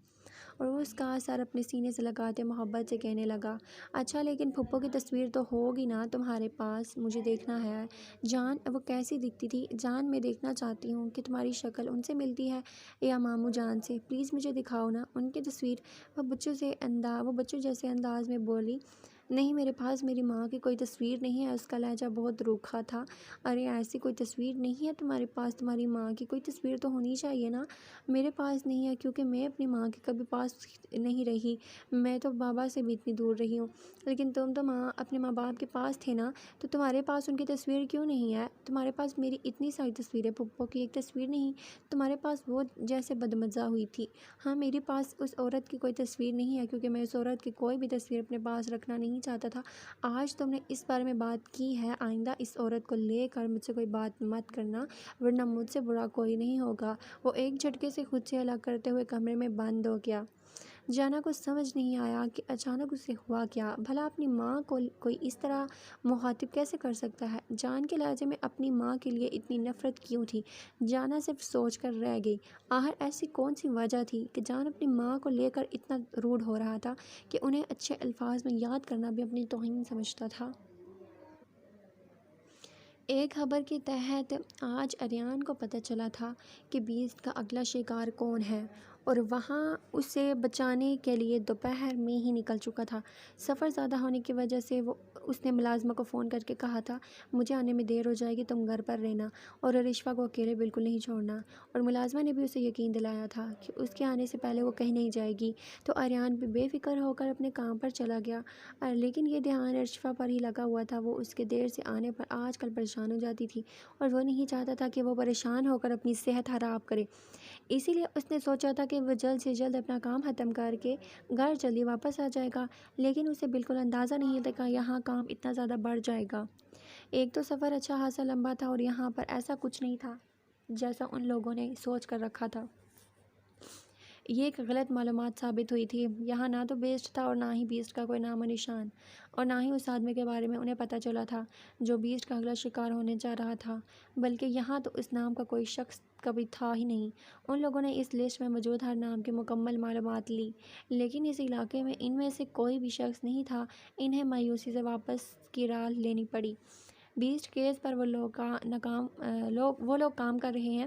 اور وہ اس کا سر اپنے سینے سے لگاتے محبت سے کہنے لگا، اچھا لیکن پھپھو کی تصویر تو ہوگی نا تمہارے پاس؟ مجھے دیکھنا ہے۔ جان، وہ کیسی دکھتی تھی؟ جان، میں دیکھنا چاہتی ہوں کہ تمہاری شکل ان سے ملتی ہے یا ماموں جان سے، پلیز مجھے دکھاؤ نا ان کی تصویر۔ وہ بچوں جیسے انداز میں بولی، نہیں، میرے پاس میری ماں کی کوئی تصویر نہیں ہے۔ اس کا لہجہ بہت روکھا تھا۔ ارے ایسی کوئی تصویر نہیں ہے تمہارے پاس؟ تمہاری ماں کی کوئی تصویر تو ہونی چاہیے نا۔ میرے پاس نہیں ہے کیونکہ میں اپنی ماں کے کبھی پاس نہیں رہی، میں تو بابا سے بھی اتنی دور رہی ہوں، لیکن تم تو اپنے ماں باپ کے پاس تھے نا، تو تمہارے پاس ان کی تصویر کیوں نہیں ہے؟ تمہارے پاس میری اتنی ساری تصویریں، پھپھو کی ایک تصویر نہیں؟ تمہارے پاس وہ جیسے بدمزہ ہوئی تھی۔ ہاں، میرے پاس اس عورت کی کوئی تصویر نہیں ہے کیونکہ میں اس عورت کی کوئی بھی تصویر اپنے پاس رکھنا نہیں نہیں چاہتا تھا۔ آج تم نے اس بارے میں بات کی ہے، آئندہ اس عورت کو لے کر مجھ سے کوئی بات مت کرنا، ورنہ مجھ سے برا کوئی نہیں ہوگا۔ وہ ایک جھٹکے سے خود سے الگ کرتے ہوئے کمرے میں بند ہو گیا۔ جانا کو سمجھ نہیں آیا کہ اچانک اسے ہوا کیا۔ بھلا اپنی ماں کو کوئی اس طرح مخاطب کیسے کر سکتا ہے؟ جان کے لہجے میں اپنی ماں کے لیے اتنی نفرت کیوں تھی؟ جانا صرف سوچ کر رہ گئی، آخر ایسی کون سی وجہ تھی کہ جان اپنی ماں کو لے کر اتنا روڈ ہو رہا تھا کہ انہیں اچھے الفاظ میں یاد کرنا بھی اپنی توہین سمجھتا تھا۔ ایک خبر کے تحت آج آریان کو پتہ چلا تھا کہ بیسٹ کا اگلا شکار کون ہے، اور وہاں اسے بچانے کے لیے دوپہر میں ہی نکل چکا تھا۔ سفر زیادہ ہونے کی وجہ سے اس نے ملازمہ کو فون کر کے کہا تھا، مجھے آنے میں دیر ہو جائے گی، تم گھر پر رہنا اور ارشفا کو اکیلے بالکل نہیں چھوڑنا۔ اور ملازمہ نے بھی اسے یقین دلایا تھا کہ اس کے آنے سے پہلے وہ کہیں نہیں جائے گی۔ تو آریان بھی بے فکر ہو کر اپنے کام پر چلا گیا، لیکن یہ دھیان ارشفا پر ہی لگا ہوا تھا۔ وہ اس کے دیر سے آنے پر آج کل پریشان ہو جاتی تھی، اور وہ نہیں چاہتا تھا کہ وہ پریشان ہو کر اپنی صحت خراب کرے۔ اسی لیے اس نے سوچا تھا کہ وہ جلد سے جلد اپنا کام ختم کر کے گھر جلدی واپس آ جائے گا، لیکن اسے بالکل اندازہ نہیں تھا کہ یہاں کام اتنا زیادہ بڑھ جائے گا۔ ایک تو سفر اچھا خاصا لمبا تھا، اور یہاں پر ایسا کچھ نہیں تھا جیسا ان لوگوں نے سوچ کر رکھا تھا۔ یہ ایک غلط معلومات ثابت ہوئی تھی۔ یہاں نہ تو بیسٹ تھا، اور نہ ہی بیسٹ کا کوئی نام و نشان، اور نہ ہی اس آدمی کے بارے میں انہیں پتہ چلا تھا جو بیسٹ کا اگلا شکار ہونے جا رہا تھا، بلکہ یہاں تو اس نام کا کوئی شخص کبھی تھا ہی نہیں۔ ان لوگوں نے اس لسٹ میں موجود ہر نام کی مکمل معلومات لی، لیکن اس علاقے میں ان میں سے کوئی بھی شخص نہیں تھا۔ انہیں مایوسی سے واپس کی راہ لینی پڑی۔ بیسٹ کیس پر وہ لوگ کام کر رہے ہیں،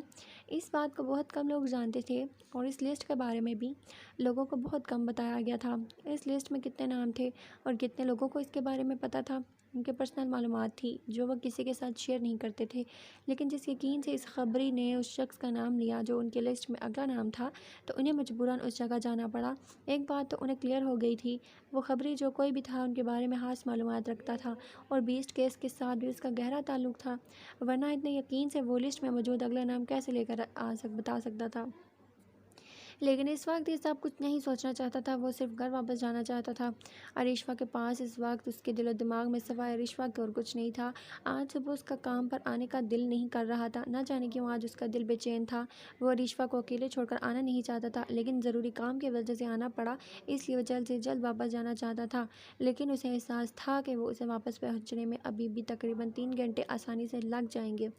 اس بات کو بہت کم لوگ جانتے تھے، اور اس لسٹ کے بارے میں بھی لوگوں کو بہت کم بتایا گیا تھا۔ اس لسٹ میں کتنے نام تھے اور کتنے لوگوں کو اس کے بارے میں پتہ تھا، ان کے پرسنل معلومات تھی جو وہ کسی کے ساتھ شیئر نہیں کرتے تھے۔ لیکن جس یقین سے اس خبری نے اس شخص کا نام لیا جو ان کے لسٹ میں اگلا نام تھا، تو انہیں مجبوراً اس جگہ جانا پڑا۔ ایک بات تو انہیں کلیئر ہو گئی تھی، وہ خبری جو کوئی بھی تھا ان کے بارے میں خاص معلومات رکھتا تھا، اور بیسٹ کیس کے ساتھ بھی اس کا گہرا تعلق تھا، ورنہ اتنے یقین سے وہ لسٹ میں موجود اگلا نام کیسے لے کر بتا سکتا تھا۔ لیکن اس وقت یہ سب کچھ نہیں سوچنا چاہتا تھا، وہ صرف گھر واپس جانا چاہتا تھا۔ ارشفا کے پاس اس وقت اس کے دل و دماغ میں سوائے ارشفا کے اور کچھ نہیں تھا۔ آج صبح اس کا کام پر آنے کا دل نہیں کر رہا تھا، نہ جانے کیوں آج اس کا دل بے چین تھا۔ وہ ارشفا کو اکیلے چھوڑ کر آنا نہیں چاہتا تھا، لیکن ضروری کام کی وجہ سے آنا پڑا، اس لیے وہ جلد سے جلد واپس جانا چاہتا تھا۔ لیکن اسے احساس تھا کہ وہ اسے واپس پہنچنے میں ابھی بھی تقریباً 3 گھنٹے آسانی سے لگ جائیں گے۔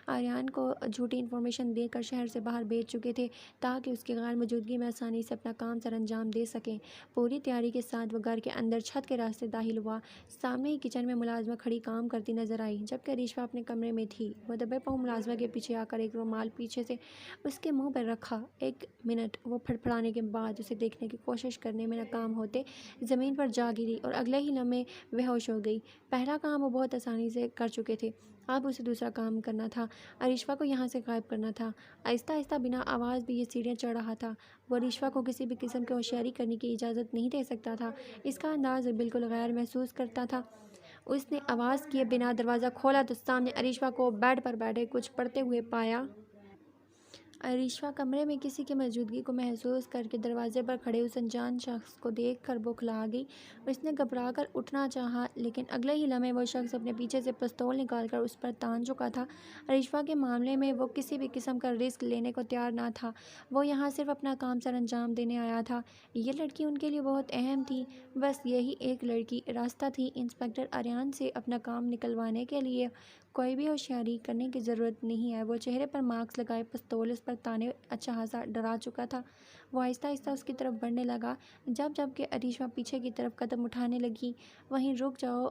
آریان کو جھوٹی انفارمیشن دے کر شہر سے باہر بھیج چکے تھے تاکہ اس کی غیر موجودگی میں آسانی سے اپنا کام سر انجام دے سکیں۔ پوری تیاری کے ساتھ وہ گھر کے اندر چھت کے راستے داخل ہوا۔ سامنے ہی کچن میں ملازمہ کھڑی کام کرتی نظر آئی، جبکہ ارشفا اپنے کمرے میں تھی۔ وہ دبے پاؤں ملازمہ کے پیچھے آ کر ایک رومال پیچھے سے اس کے منہ پر رکھا۔ 1 منٹ وہ پھڑپھڑانے کے بعد اسے دیکھنے کی کوشش کرنے میں ناکام ہوتے زمین پر جا گری، اور اگلے ہی لمحے بے ہوش ہو گئی۔ پہلا کام وہ بہت آسانی سے کر چکے تھے، اب اسے دوسرا کام کرنا تھا، ارشفا کو یہاں سے غائب کرنا تھا۔ آہستہ آہستہ بنا آواز بھی یہ سیڑھیاں چڑھ رہا تھا۔ وہ ارشفا کو کسی بھی قسم کی ہوشیاری کرنے کی اجازت نہیں دے سکتا تھا، اس کا انداز بالکل غیر محسوس کرتا تھا۔ اس نے آواز کیے بنا دروازہ کھولا تو سامنے ارشفا کو بیڈ پر بیٹھے کچھ پڑھتے ہوئے پایا۔ ارشفا کمرے میں کسی کی موجودگی کو محسوس کر کے دروازے پر کھڑے اس انجان شخص کو دیکھ کر بوکھلا گئی۔ اس نے گھبرا کر اٹھنا چاہا، لیکن اگلے ہی لمحے وہ شخص اپنے پیچھے سے پستول نکال کر اس پر تان چکا تھا۔ ارشفا کے معاملے میں وہ کسی بھی قسم کا رسک لینے کو تیار نہ تھا، وہ یہاں صرف اپنا کام سر انجام دینے آیا تھا۔ یہ لڑکی ان کے لیے بہت اہم تھی، بس یہی ایک لڑکی راستہ تھی۔ انسپکٹر آریان سے اپنا کام نکلوانے کے لیے کوئی بھی ہوشیاری کرنے کی ضرورت نہیں ہے۔ وہ چہرے پر ماسک لگائے پستول اس پر تانے اچھا خاصا ڈرا چکا تھا۔ وہ آہستہ آہستہ اس کی طرف بڑھنے لگا، جب کہ ارشفا پیچھے کی طرف قدم اٹھانے لگی۔ وہیں رک جاؤ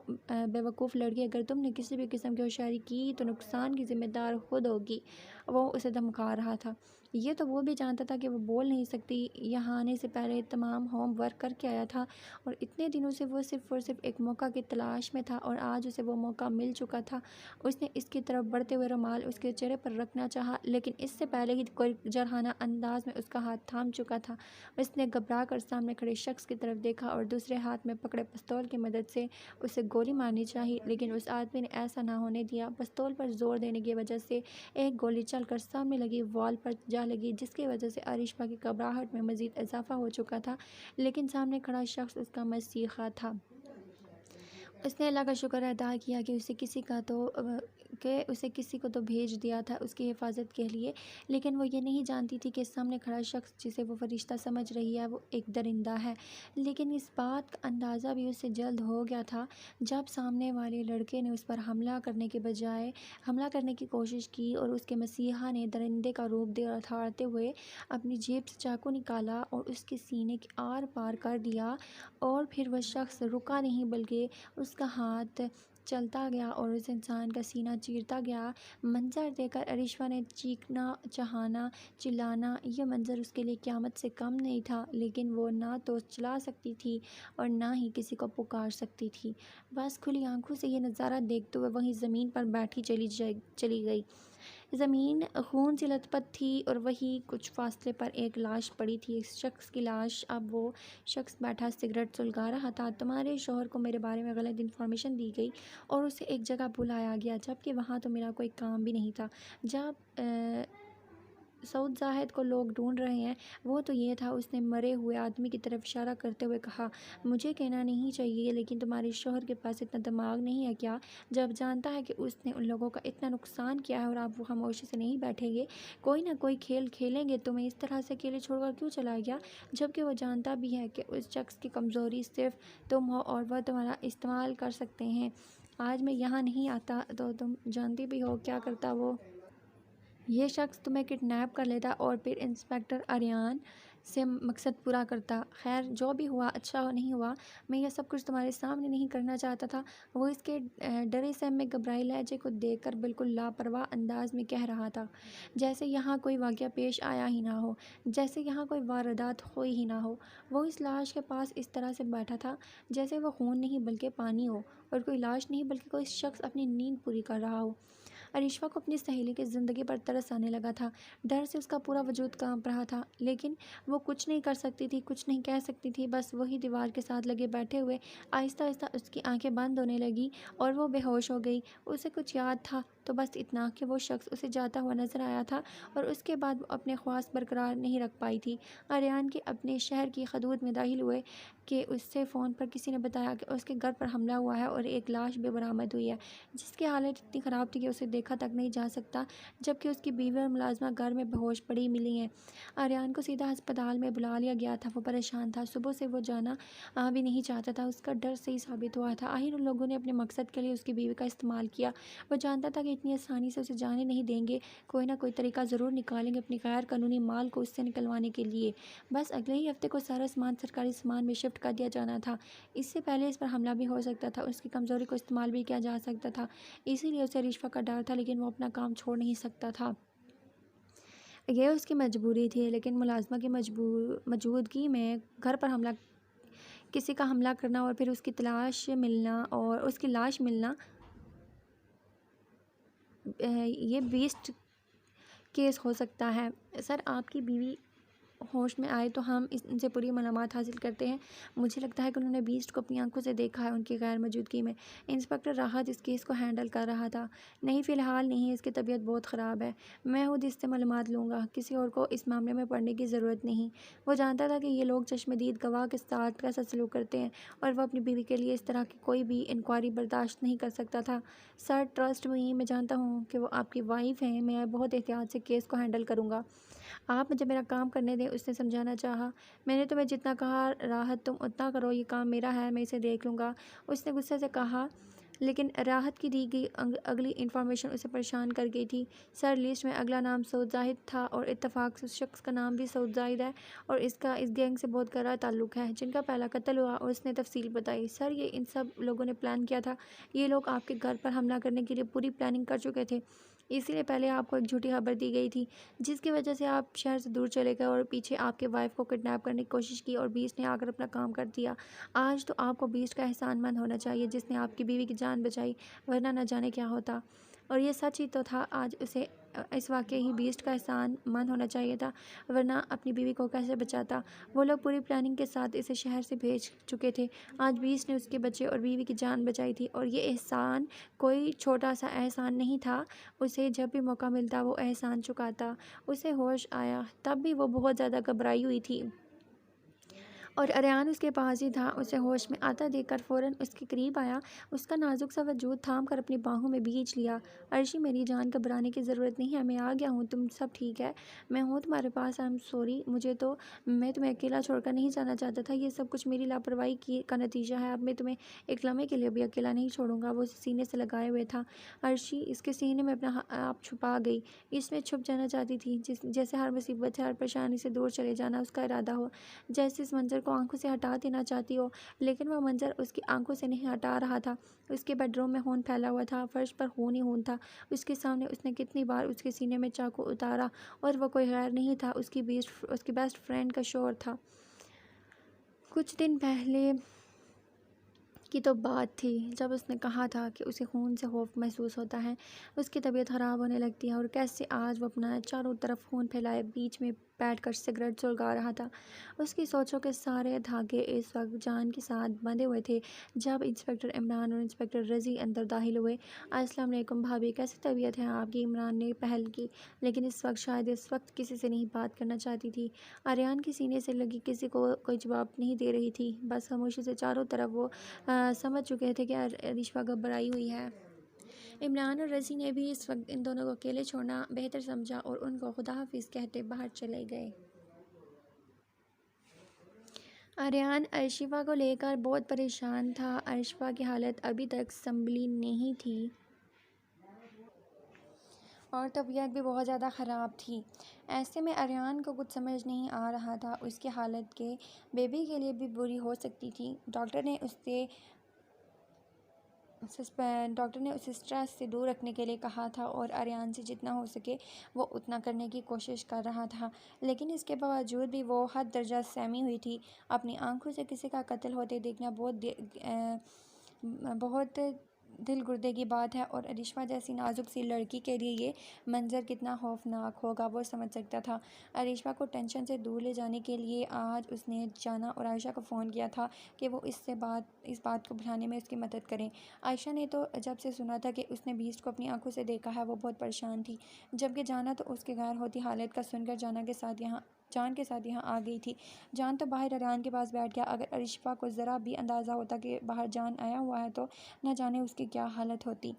بے وقوف لڑکی، اگر تم نے کسی بھی قسم کی ہوشیاری کی تو نقصان کی ذمہ دار خود ہوگی، وہ اسے دھمکا رہا تھا۔ یہ تو وہ بھی جانتا تھا کہ وہ بول نہیں سکتی، یہاں آنے سے پہلے تمام ہوم ورک کر کے آیا تھا، اور اتنے دنوں سے وہ صرف اور صرف ایک موقع کی تلاش میں تھا، اور آج اسے وہ موقع مل چکا تھا۔ اس نے اس کی طرف بڑھتے ہوئے رومال اس کے چہرے پر رکھنا چاہا، لیکن اس سے پہلے ہی کوئی جرحانہ انداز میں اس کا ہاتھ تھام چکا تھا۔ اس نے گھبرا کر سامنے کھڑے شخص کی طرف دیکھا اور دوسرے ہاتھ میں پکڑے پستول کی مدد سے اسے گولی مارنی چاہی، لیکن اس آدمی نے ایسا نہ ہونے دیا۔ پستول پر زور دینے کی وجہ سے ایک گولی چل کر سامنے لگی وال پر جا لگی، جس کی وجہ سے ارشفا کی گھبراہٹ میں مزید اضافہ ہو چکا تھا، لیکن سامنے کھڑا شخص اس کا مسیحا تھا۔ اس نے اللہ کا شکر ادا کیا کہ اسے کسی کو تو بھیج دیا تھا اس کی حفاظت کے لیے، لیکن وہ یہ نہیں جانتی تھی کہ سامنے کھڑا شخص جسے وہ فرشتہ سمجھ رہی ہے وہ ایک درندہ ہے۔ لیکن اس بات کا اندازہ بھی اسے جلد ہو گیا تھا جب سامنے والے لڑکے نے اس پر حملہ کرنے کے بجائے حملہ کرنے کی کوشش کی اور اس کے مسیحا نے درندے کا روپ دکھاتے ہوئے اپنی جیب سے چاقو نکالا اور اس کے سینے کے آر پار کر دیا، اور پھر وہ شخص رکا نہیں بلکہ اس کا ہاتھ چلتا گیا اور اس انسان کا سینہ چیرتا گیا۔ منظر دیکھ کر ارشفا نے چیخنا، چہانا، چلانا، یہ منظر اس کے لیے قیامت سے کم نہیں تھا، لیکن وہ نہ تو چلا سکتی تھی اور نہ ہی کسی کو پکار سکتی تھی۔ بس کھلی آنکھوں سے یہ نظارہ دیکھتے ہوئے وہیں زمین پر بیٹھی چلی گئی۔ زمین خون سے لت پت تھی اور وہیں کچھ فاصلے پر ایک لاش پڑی تھی، ایک شخص کی لاش۔ اب وہ شخص بیٹھا سگریٹ سلگا رہا تھا۔ تمہارے شوہر کو میرے بارے میں غلط انفارمیشن دی گئی اور اسے ایک جگہ بلایا گیا جبکہ وہاں تو میرا کوئی کام بھی نہیں تھا۔ جب سعود زاہد کو لوگ ڈھونڈ رہے ہیں وہ تو یہ تھا۔ اس نے مرے ہوئے آدمی کی طرف اشارہ کرتے ہوئے کہا، مجھے کہنا نہیں چاہیے لیکن تمہارے شوہر کے پاس اتنا دماغ نہیں ہے کیا، جب جانتا ہے کہ اس نے ان لوگوں کا اتنا نقصان کیا ہے اور آپ وہ خاموشی سے نہیں بیٹھیں گے، کوئی نہ کوئی کھیل کھیلیں گے؟ تمہیں اس طرح سے اکیلے چھوڑ کر کیوں چلا گیا، جبکہ وہ جانتا بھی ہے کہ اس شخص کی کمزوری صرف تم ہو اور وہ تمہارا استعمال کر سکتے ہیں۔ آج میں یہاں نہیں آتا تو تم جانتی بھی ہو کیا کرتا وہ۔ یہ شخص تمہیں کڈنیپ کر لیتا اور پھر انسپکٹر آریان سے مقصد پورا کرتا۔ خیر جو بھی ہوا اچھا نہیں ہوا، میں یہ سب کچھ تمہارے سامنے نہیں کرنا چاہتا تھا، وہ اس کے ڈرے سہم میں گھبرائی لہجے کو دیکھ کر بالکل لاپرواہ انداز میں کہہ رہا تھا، جیسے یہاں کوئی واقعہ پیش آیا ہی نہ ہو، جیسے یہاں کوئی واردات ہوئی ہی نہ ہو۔ وہ اس لاش کے پاس اس طرح سے بیٹھا تھا جیسے وہ خون نہیں بلکہ پانی ہو، اور کوئی لاش نہیں بلکہ کوئی شخص اپنی نیند پوری کر رہا ہو۔ ارشفا کو اپنی سہیلی کی زندگی پر ترس آنے لگا تھا۔ ڈر سے اس کا پورا وجود کانپ رہا تھا، لیکن وہ کچھ نہیں کر سکتی تھی، کچھ نہیں کہہ سکتی تھی، بس وہی دیوار کے ساتھ لگے بیٹھے ہوئے۔ آہستہ آہستہ اس کی آنکھیں بند ہونے لگیں اور وہ بے ہوش ہو گئی۔ اسے کچھ یاد تھا تو بس اتنا کہ وہ شخص اسے جاتا ہوا نظر آیا تھا اور اس کے بعد وہ اپنے خواص برقرار نہیں رکھ پائی تھی۔ آریان کے اپنے شہر کی حدود میں داخل ہوئے کہ اس سے فون پر کسی نے بتایا کہ اس کے گھر پر حملہ ہوا ہے اور ایک لاش بھی برآمد ہوئی ہے جس کی حالت اتنی خراب تھی کہ اسے دیکھا تک نہیں جا سکتا، جبکہ اس کی بیوی اور ملازمہ گھر میں بے ہوش پڑی ملی ہیں۔ آریان کو سیدھا ہسپتال میں بلا لیا گیا تھا۔ وہ پریشان تھا، صبح سے وہ جانا بھی نہیں چاہتا تھا۔ اس کا ڈر صحیح ثابت ہوا تھا۔ آخر ان لوگوں نے اپنے مقصد کے لیے اس کی بیوی کا استعمال کیا۔ وہ جانتا تھا کہ اتنی آسانی سے اسے جانے نہیں دیں گے، کوئی نہ کوئی طریقہ ضرور نکالیں گے اپنی غیر قانونی مال کو اس سے نکلوانے کے لیے۔ بس اگلے ہی ہفتے کو سارا سامان سرکاری سامان میں شفٹ کر دیا جانا تھا۔ اس سے پہلے اس پر حملہ بھی ہو سکتا تھا، اس کی کمزوری کو استعمال بھی کیا جا سکتا تھا، اسی لیے اسے ارشفا کا ڈر تھا، لیکن وہ اپنا کام چھوڑ نہیں سکتا تھا۔ یہ اس کی مجبوری تھی، لیکن ملازمہ کی موجودگی میں گھر پر کسی کا حملہ کرنا اور پھر اس کی لاش ملنا، یہ بیسٹ کیس ہو سکتا ہے۔ سر آپ کی بیوی ہوش میں آئے تو ہم ان سے پوری معلومات حاصل کرتے ہیں۔ مجھے لگتا ہے کہ انہوں نے بیسٹ کو اپنی آنکھوں سے دیکھا ہے ان کی غیر موجودگی میں۔ انسپکٹر راحت اس کیس کو ہینڈل کر رہا تھا۔ نہیں فی الحال نہیں، اس کی طبیعت بہت خراب ہے، میں خود اس سے معلومات لوں گا، کسی اور کو اس معاملے میں پڑھنے کی ضرورت نہیں۔ وہ جانتا تھا کہ یہ لوگ چشم دید گواہ کے ساتھ کیسا سلوک کرتے ہیں اور وہ اپنی بیوی کے لیے اس طرح کی کوئی بھی انکوائری برداشت نہیں کر سکتا تھا۔ سر ٹرسٹ می، میں جانتا ہوں کہ وہ آپ کی وائف ہیں، میں بہت احتیاط سے کیس کو ہینڈل کروں گا۔ آپ مجھے میرا کام کرنے دیں، اس نے سمجھانا چاہا۔ میں نے تمہیں جتنا کہا راحت تم اتنا کرو، یہ کام میرا ہے، میں اسے دیکھ لوں گا، اس نے غصے سے کہا، لیکن راحت کی دی گئی اگلی انفارمیشن اسے پریشان کر گئی تھی۔ سر لسٹ میں اگلا نام سعود زاہد تھا اور اتفاق سے اس شخص کا نام بھی سعود زاہد ہے اور اس کا اس گینگ سے بہت گہرا تعلق ہے جن کا پہلا قتل ہوا، اور اس نے تفصیل بتائی۔ سر یہ ان سب لوگوں نے پلان کیا تھا، یہ لوگ آپ کے گھر پر حملہ کرنے کے لیے پوری پلاننگ کر چکے تھے، اسی لیے پہلے آپ کو ایک جھوٹی خبر دی گئی تھی جس کی وجہ سے آپ شہر سے دور چلے گئے اور پیچھے آپ کے وائف کو کڈنیپ کرنے کی کوشش کی اور بیسٹ نے آ کر اپنا کام کر دیا۔ آج تو آپ کو بیسٹ کا احسان مند ہونا چاہیے جس نے آپ کی بیوی کی جان بچائی، ورنہ نہ جانے کیا ہوتا۔ اور یہ سچ ہی تو تھا، آج اسے اس واقعے ہی بیسٹ کا احسان مند ہونا چاہیے تھا، ورنہ اپنی بیوی کو کیسے بچاتا۔ وہ لوگ پوری پلاننگ کے ساتھ اسے شہر سے بھیج چکے تھے۔ آج بیسٹ نے اس کے بچے اور بیوی کی جان بچائی تھی اور یہ احسان کوئی چھوٹا سا احسان نہیں تھا، اسے جب بھی موقع ملتا وہ احسان چکاتا۔ اسے ہوش آیا تب بھی وہ بہت زیادہ گھبرائی ہوئی تھی اور اریان اس کے پاس ہی تھا۔ اسے ہوش میں آتا دیکھ کر فوراً اس کے قریب آیا، اس کا نازک سا وجود تھام کر اپنی باہوں میں بھینچ لیا۔ عرشی میری جان، گھبرانے کی ضرورت نہیں ہے، میں آ گیا ہوں، تم سب ٹھیک ہے؟ میں ہوں تمہارے پاس، آئی ایم سوری، میں تمہیں اکیلا چھوڑ کر نہیں جانا چاہتا تھا، یہ سب کچھ میری لاپرواہی کا نتیجہ ہے، اب میں تمہیں ایک لمحے کے لیے بھی اکیلا نہیں چھوڑوں گا۔ وہ اسے سینے سے لگائے ہوئے تھا۔ عرشی اس کے سینے میں اپنا آپ چھپا گئی، اس میں چھپ جانا چاہتی تھی، جیسے ہر مصیبت سے، ہر پریشانی سے دور چلے جانا اس کا ارادہ ہو، جیسے اس منظر کو آنکھوں سے ہٹا دینا چاہتی ہو، لیکن وہ منظر اس کی آنکھوں سے نہیں ہٹا رہا تھا۔ اس کے بیڈ روم میں خون پھیلا ہوا تھا، فرش پر خون ہی خون تھا، اس کے سامنے اس نے کتنی بار اس کے سینے میں چاقو اتارا، اور وہ کوئی غیر نہیں تھا، اس کی بیسٹ فرینڈ کا شوہر تھا۔ کچھ دن پہلے کی تو بات تھی جب اس نے کہا تھا کہ اسے خون سے خوف محسوس ہوتا ہے، اس کی طبیعت خراب ہونے لگتی ہے، اور کیسے آج وہ اپنا چاروں طرف خون پھیلائے بیچ میں بیٹھ کر سگریٹ سلگا رہا تھا۔ اس کی سوچوں کے سارے دھاگے اس وقت جان کے ساتھ بندھے ہوئے تھے جب انسپکٹر عمران اور انسپکٹر رضی اندر داخل ہوئے۔ السلام علیکم بھابھی، کیسی طبیعت ہے آپ کی؟ عمران نے پہل کی، لیکن شاید اس وقت کسی سے نہیں بات کرنا چاہتی تھی۔ اریان کے سینے سے لگی کسی کو کوئی جواب نہیں دے رہی تھی، بس خاموشی سے چاروں طرف وہ سمجھ چکے تھے کہ ارشفا گھبرائی ہوئی ہے۔ عمران اور رضی نے بھی اس وقت ان دونوں کو اکیلے چھوڑنا بہتر سمجھا اور ان کو خدا حافظ کہتے باہر چلے گئے۔ اریان ارشفا کو لے کر بہت پریشان تھا۔ ارشفا کی حالت ابھی تک سنبھلی نہیں تھی اور طبیعت بھی بہت زیادہ خراب تھی۔ ایسے میں اریان کو کچھ سمجھ نہیں آ رہا تھا، اس کی حالت کے بیبی کے لیے بھی بری ہو سکتی تھی۔ ڈاکٹر نے اسے اسٹریس سے دور رکھنے کے لیے کہا تھا اور اریان سے جتنا ہو سکے وہ اتنا کرنے کی کوشش کر رہا تھا، لیکن اس کے باوجود بھی وہ حد درجہ سہمی ہوئی تھی۔ اپنی آنکھوں سے کسی کا قتل ہوتے دیکھنا بہت دل گردے کی بات ہے، اور ارشفا جیسی نازک سی لڑکی کے لیے یہ منظر کتنا خوفناک ہوگا وہ سمجھ سکتا تھا۔ ارشفا کو ٹینشن سے دور لے جانے کے لیے آج اس نے جانا اور عائشہ کو فون کیا تھا کہ وہ اس بات کو بھلانے میں اس کی مدد کریں۔ عائشہ نے تو جب سے سنا تھا کہ اس نے بیسٹ کو اپنی آنکھوں سے دیکھا ہے وہ بہت پریشان تھی، جبکہ جانا تو اس کے غیر ہوتی حالت کا سن کر جان کے ساتھ یہاں آ گئی تھی۔ جان تو باہر اریان کے پاس بیٹھ گیا، اگر ارشفا کو ذرا بھی اندازہ ہوتا کہ باہر جان آیا ہوا ہے تو نہ جانے اس کی کیا حالت ہوتی۔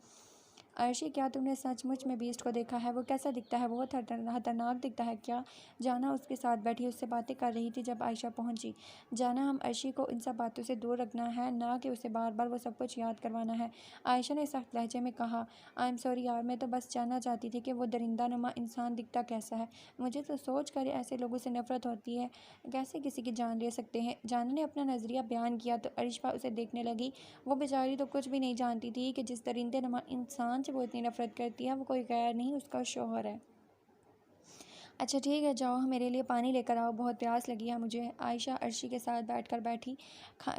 عرشی، کیا تم نے سچ مچ میں بیسٹ کو دیکھا ہے؟ وہ کیسا دکھتا ہے؟ بہت خطرناک دکھتا ہے کیا؟ جانا اس کے ساتھ بیٹھی اس سے باتیں کر رہی تھی جب عائشہ پہنچی۔ جانا، ہم عرشی کو ان سب باتوں سے دور رکھنا ہے، نہ کہ اسے بار بار وہ سب کچھ یاد کروانا ہے، عائشہ نے سخت لہجے میں کہا۔ آئی ایم سوری یار، میں تو بس جاننا چاہتی تھی کہ وہ درندہ نما انسان دکھتا کیسا ہے، مجھے تو سوچ کر ایسے لوگوں سے نفرت ہوتی ہے، کیسے کسی کی جان لے سکتے ہیں۔ جانا نے اپنا نظریہ بیان کیا تو ارشفا اسے دیکھنے لگی۔ وہ بیچاری تو کچھ بھی نہیں جانتی تھی کہ جس درندے نما انسان سے وہ اتنی نفرت کرتی ہے وہ کوئی غیر نہیں، اس کا شوہر ہے۔ اچھا ٹھیک ہے، جاؤ میرے لیے پانی لے کر آؤ، بہت پیاس لگی ہے مجھے، عائشہ عرشی کے ساتھ بیٹھی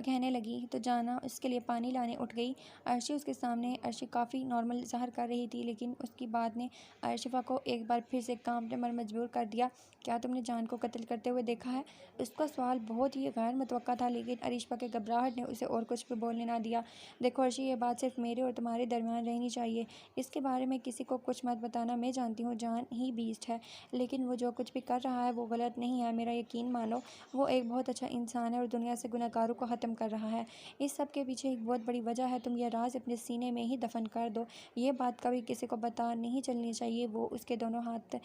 کہنے لگی تو جانا اس کے لیے پانی لانے اٹھ گئی۔ عرشی اس کے سامنے، عرشی کافی نارمل ظاہر کر رہی تھی، لیکن اس کی بات نے ارشفا کو ایک بار پھر سے کانپنے پر مجبور کر دیا۔ کیا تم نے جان کو قتل کرتے ہوئے دیکھا ہے؟ اس کا سوال بہت ہی غیر متوقع تھا، لیکن ارشفا کے گھبراہٹ نے اسے اور کچھ بھی بولنے نہ دیا۔ دیکھو عرشی، یہ بات صرف میرے اور تمہارے درمیان رہنی چاہیے، اس کے بارے میں کسی کو کچھ مت بتانا، میں جانتی ہوں جان ہی بیسٹ ہے، لیکن وہ جو کچھ بھی کر رہا ہے وہ غلط نہیں ہے، میرا یقین مانو، وہ ایک بہت اچھا انسان ہے اور دنیا سے گنہگاروں کو ختم کر رہا ہے۔ اس سب کے پیچھے ایک بہت بڑی وجہ ہے، تم یہ راز اپنے سینے میں ہی دفن کر دو، یہ بات کبھی کسی کو پتہ نہیں چلنی چاہیے۔ وہ اس کے دونوں ہاتھ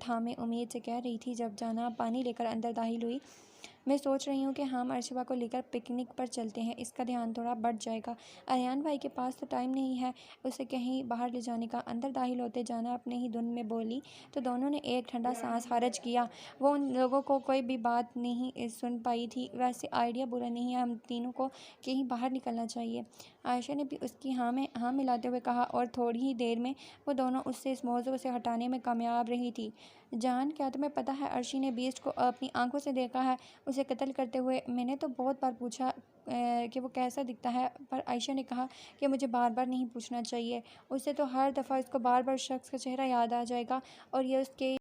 تھامے امید سے کہہ رہی تھی جب جانا پانی لے کر اندر داخل ہوئی۔ میں سوچ رہی ہوں کہ ہم ارشفا کو لے کر پکنک پر چلتے ہیں، اس کا دھیان تھوڑا بڑھ جائے گا۔ اریان بھائی کے پاس تو ٹائم نہیں ہے اسے کہیں باہر لے جانے کا۔ اندر داخل ہوتے جانا اپنے ہی دھن میں بولی تو دونوں نے ایک ٹھنڈا سانس خارج کیا۔ وہ ان لوگوں کو کوئی بھی بات نہیں سن پائی تھی۔ ویسے آئیڈیا برا نہیں ہے، ہم تینوں کو کہیں باہر نکلنا چاہیے، عائشہ نے بھی اس کی ہاں میں ہاں ملاتے ہوئے کہا، اور تھوڑی ہی دیر میں وہ دونوں اس سے اس موضوع سے ہٹانے میں کامیاب رہی تھی۔ جان، کیا تمہیں پتہ ہے عرشی نے بیسٹ کو اپنی آنکھوں سے دیکھا ہے اسے قتل کرتے ہوئے؟ میں نے تو بہت بار پوچھا کہ وہ کیسا دکھتا ہے، پر عائشہ نے کہا کہ مجھے بار بار نہیں پوچھنا چاہیے، اسے تو ہر دفعہ اس کو بار بار شخص کا چہرہ یاد آ جائے گا اور یہ اس کے